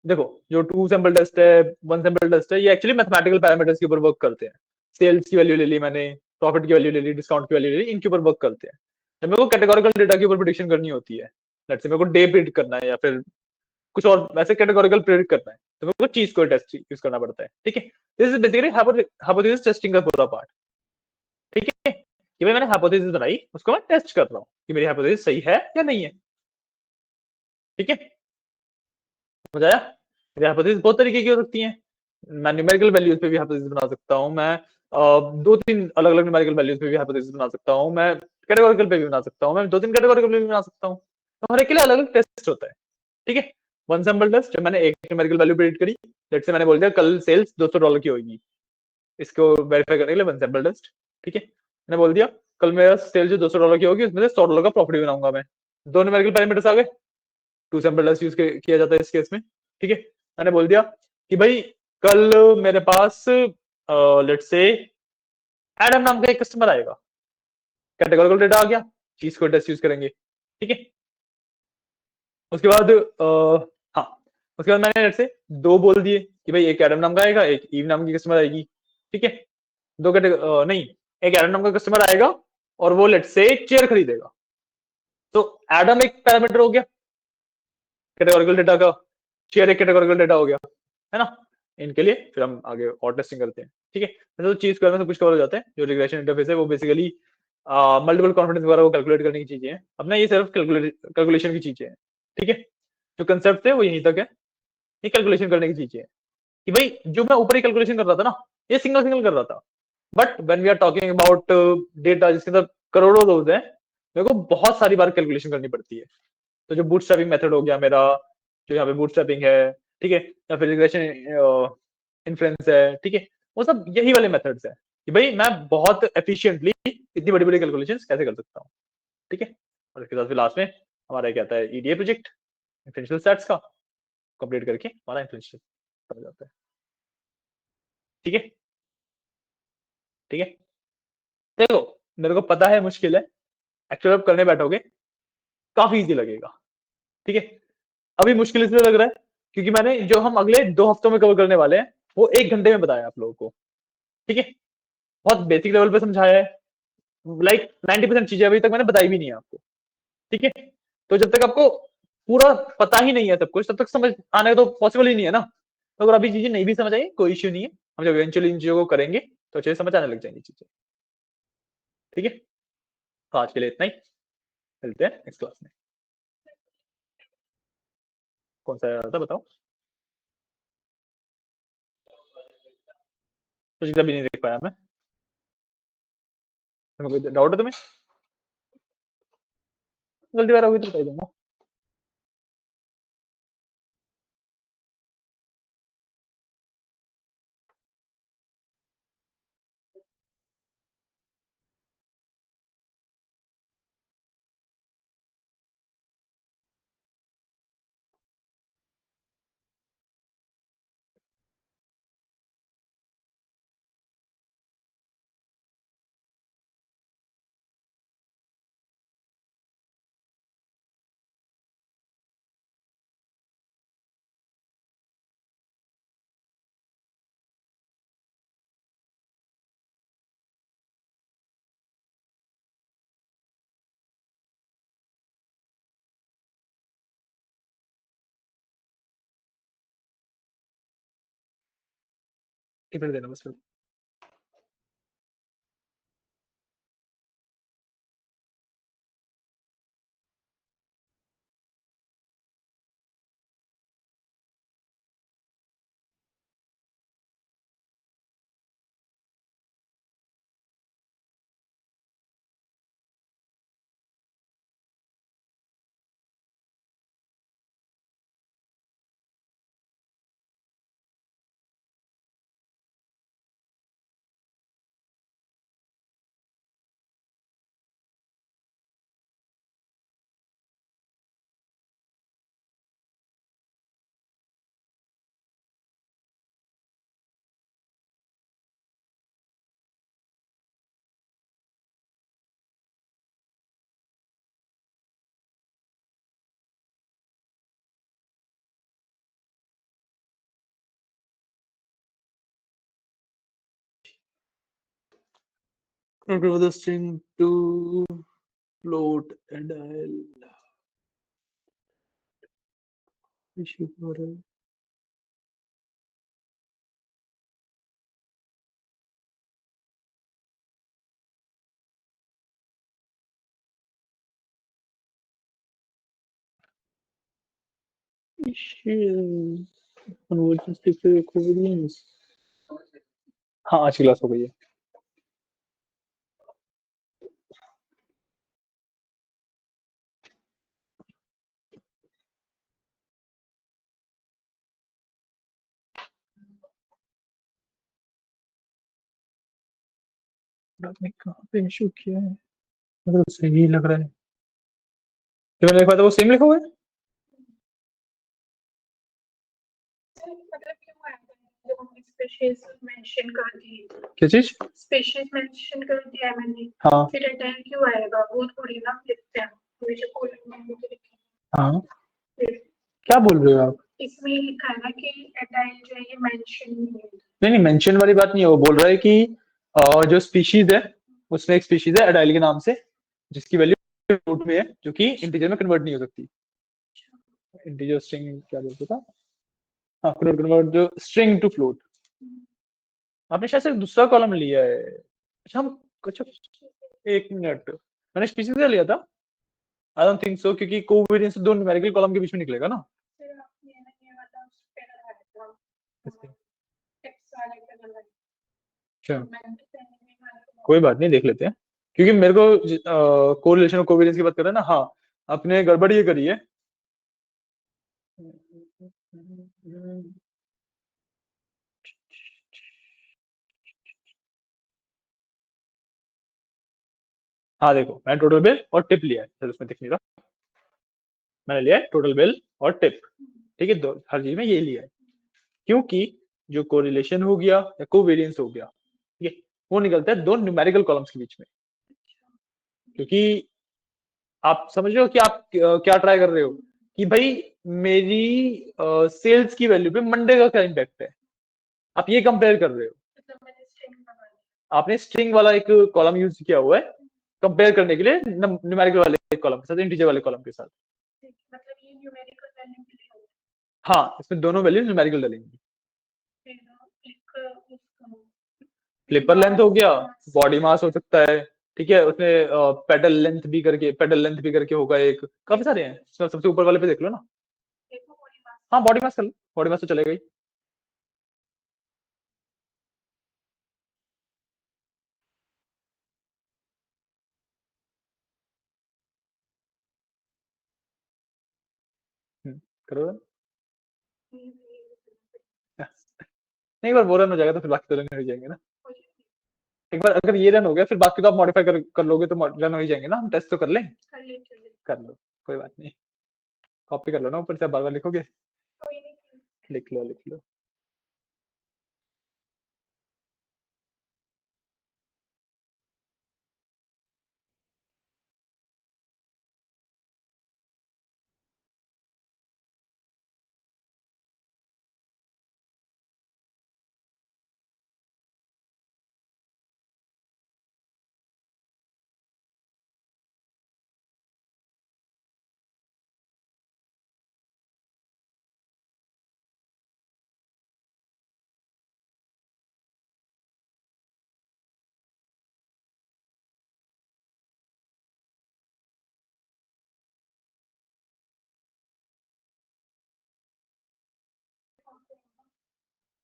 देखो जो टू सैंपल टेस्ट है, वन सैंपल टेस्ट है, ये एक्चुअली मैथमेटिकल पैरामीटर्स के ऊपर वर्क करते हैं। सेल्स की वैल्यू ले ली मैंने, प्रॉफिट की वैल्यू ले ली, डिस्काउंट की वैल्यू ले ली, इनके ऊपर वर्क करते हैं। जब मेरे को कैटेगोरिकल डेटा के ऊपर प्रिडिक्शन करनी होती है, लेट्स से मेरे को डे प्रिडिक्ट करना है या फिर कुछ और वैसे कैटेगोरिकल प्रेडिक्ट करना है, तो मेरे को चीज को टेस्ट यूज करना पड़ता है, ठीक है। This is basically hypothesis testing का पूरा पार्ट, ठीक है। कि भाई मैंने हाइपोथेसिस बनाई, उसको मैं टेस्ट कर रहा हूँ कि मेरी हाइपोथेसिस सही है या नहीं है, ठीक है। समझ आया। मेरी हाइपोथेसिस बहुत तरीके की हो सकती है, मैं न्यूमेरिकल वैल्यूज पे भी हाइपोथेसिस बना सकता हूँ, मैं दो तीन अलग अलग न्यूमेरिकल वैल्यूज पे भी हाइपोथेसिस बना सकता हूँ, मैं कैटेगोरिकल पे भी बना सकता हूँ, मैं दो तीन कैटेगोरिकल पे भी बना सकता हूँ, तो हर एक के लिए अलग अलग टेस्ट होता है, ठीक है। वन सैंपल टेस्ट, जब मैंने एक न्यूमेरिकल वैल्यू प्रेडिक्ट करी, जैसे मैंने बोल दिया कल सेल्स $200 की होगी, इसको वेरीफाई करने के लिए वन सैंपल टेस्ट, ठीक है। मैंने बोल दिया कल मेरा सेल जो $200 की होगी उसमें से $100 का प्रॉफिट बनाऊंगा मैं, दो न्यूमेरिकल पैरामीटर्स आ गए, टू सैंपल टेस्ट यूज किया जाता है इस केस में, ठीक है। मैंने बोल दिया कि भाई कल मेरे पास लेट्स से एडम नाम का एक कस्टमर आएगा, कैटेगोरिकल डेटा आ गया, चीज को टेस्ट यूज करेंगे, ठीक है। उसके बाद हाँ, उसके बाद मैंने लेट्स से दो बोल दिए कि भाई एक एडम नाम का आएगा, एक ईव नाम की कस्टमर आएगी, ठीक है। दो कैटेगरी नहीं, एक एडम नाम का कस्टमर आएगा और वो लेट्स से चेयर खरीदेगा, तो एडम एक पैरामीटर हो गया कैटेगोरिकल डेटा का, शेयर एक कैटेगोरिकल डेटा हो गया, है ना। इनके लिए फिर हम आगे और टेस्टिंग करते हैं, ठीक है। तो चीज में सब कुछ कवर हो जाता है, जो रिग्रेशन इंटरफेस है वो बेसिकली मल्टीपल कॉन्फिडेंस वगैरह को कैलकुलेट करने की चीजें हैं, अपना ये सिर्फ कैलकुलेशन की चीजें हैं, ठीक है। जो कंसेप्ट है वो यहीं तक है, ये कैलकुलेशन करने की चीजें हैं कि भाई जो मैं ऊपर ही कैलकुलेशन कर रहा था ना, ये सिंगल सिंगल कर रहा था, but when we are talking about data जिसके अंदर करोड़ों रोज है, मेरे को बहुत सारी बार कैलकुलेशन करनी पड़ती है। तो जो बूटस्ट्रैपिंग मेथड हो गया मेरा, जो यहाँ पे बूटस्ट्रैपिंग है, ठीक है, या फिर रिग्रेशन इन्फ्लुएंस है, ठीक है, वो सब यही वाले मेथड्स है कि भाई मैं बहुत एफिशिएंटली इतनी बड़ी बड़ी कैलकुलेशन कैसे कर सकता हूँ, ठीक है। और इसके साथ फिर लास्ट में हमारा क्या आता है ईडीए प्रोजेक्ट इन्फ्लुएंशियल सेट्स का कंप्लीट करके हमारा इन्फ्लुएंशियल हो जाता है, ठीक है, ठीक है। देखो मेरे को पता है मुश्किल है, एक्चुअली आप करने बैठोगे काफी इजी लगेगा, ठीक है। अभी मुश्किल इसलिए लग रहा है क्योंकि मैंने जो हम अगले 2 हफ्तों में कवर करने वाले हैं वो 1 घंटे में बताया आप लोगों को, ठीक है। बहुत बेसिक लेवल पे समझाया है, लाइक 90% चीजें अभी तक मैंने बताई भी नहीं है आपको, ठीक है। तो जब तक आपको पूरा पता ही नहीं है सब कुछ, तब तक समझ आने तो पॉसिबल ही नहीं है ना। तो अगर अभी चीजें नहीं भी समझ आई कोई इश्यू नहीं है, हम जब इवेंचुअली इन चीजों को करेंगे तो अच्छे से समझ आने लग जाएंगी चीजें, ठीक है। तो आज के लिए इतना ही, मिलते हैं नेक्स्ट क्लास में। कौन सा था बताओ, कुछ भी नहीं देख पाया मैं, कोई डाउट है तुम्हें, गलती वगैरह होगी तो बता दूंगा। एक मिनट देना बस फिर। Convert the string to float and I'll issue for a issues convergence to equivalence। हाँ आज की क्लास हो गई है। आपने कहाँ पे इशू किया है? मुझे तो सही लग रहा है। जो मैंने लिखा था वो सेम लिखा हुआ है। मतलब क्यों आया था जब हमने स्पेशेस मेंशन कर दी? क्या चीज? स्पेशेस मेंशन कर दिया है मैंने। हाँ फिर अटैक क्यों आएगा? वो थोड़ी ना लिखते हैं हमेशा कॉलम में मुझे लिखना। हाँ फिर क्या बोल रहे हो आप? इसमें लिखा है ना कि अटैक जो है ये मेंशन नहीं है। नहीं मेंशन वाली बात नहीं है। वो बोल रहा है कि जो स्पीशीज है उसमें एक स्पीशीज है एडाइल के नाम से जिसकी वैल्यू फ्लोट में है जो कि इंटीजर में कन्वर्ट नहीं हो सकती। इंटीजर स्ट्रिंग क्या बोलते था? हाँ कन्वर्ट जो स्ट्रिंग टू फ्लोट। आपने शायद से दूसरा कॉलम लिया है। अच्छा हम कुछ एक मिनट मैंने स्पीशीज का लिया था। आई डोंट थिंक सो क्योंकि कोवेरिएंस दो न्यूमेरिकल कॉलम के बीच में निकलेगा ना। फिर आपने ये वाला उस पे लगाया था टेक्स्ट वाले पे लगाया। अच्छा मैंने तो पहले भी वाला कोई बात नहीं देख लेते हैं क्योंकि मेरे को कोरिलेशन और कोवेरिएंस की बात कर रहे हैं ना। हाँ आपने गड़बड़ ये करी है। हाँ देखो मैंने टोटल बिल और टिप लिया है। चलो उसमें दिख नहीं रहा। मैंने लिया है टोटल बिल और टिप। ठीक है दो हर चीज में ये लिया है क्योंकि जो कोरिलेशन हो गया या कोवेरिएंस हो गया ठीक है वो निकलता है दो न्यूमेरिकल कॉलम्स के बीच में। क्योंकि आप समझ रहे हो कि आप क्या ट्राई कर रहे हो कि भाई मेरी सेल्स की वैल्यू पे मंडे का क्या इम्पैक्ट है। आप ये कंपेयर कर रहे हो। मतलब मैंने स्ट्रिंग लगा दिया। आपने स्ट्रिंग वाला एक कॉलम यूज किया हुआ है कंपेयर करने के लिए न्यूमेरिकल वाले कॉलम के साथ इंटीजर वाले कॉलम के साथ। मतलब ये न्यूमेरिकल वैल्यू के लिए होगा। हाँ इसमें दोनों वैल्यू न्यूमेरिकल डालेंगे। फिर एक उसका फ्लिपर लेंथ हो गया बॉडी मास हो सकता है। ठीक है उसमें पेडल लेंथ भी करके होगा एक काफी सारे हैं। सबसे ऊपर वाले पे देख लो ना। देखो बॉडी मास। हाँ बॉडी मास कर लो। बॉडी मास तो चलेगा ही। करो run। नहीं एक बार वो रन हो जाएगा तो फिर बाकी तो रन हो जाएंगे ना। एक बार अगर ये रन हो गया फिर बाकी तो आप मॉडिफाई कर लोगे तो रन हो ही जाएंगे ना। हम टेस्ट तो कर लें। कर लो कोई बात नहीं। कॉपी कर लो ना ऊपर से बार बार लिखोगे। लिख लो लिख लो।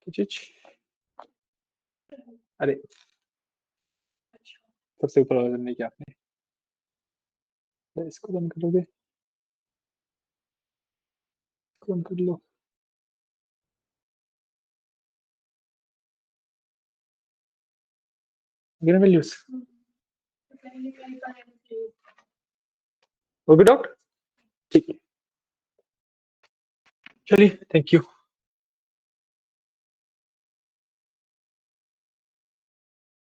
चीज अरे अच्छा सबसे ऊपर वाला नहीं किया आपने, तो इसको बंद करोगे, इसको बंद कर लो। गिवन वैल्यूज पहले कहीं पर ओके डॉट, ठीक है, चलिए थैंक यू।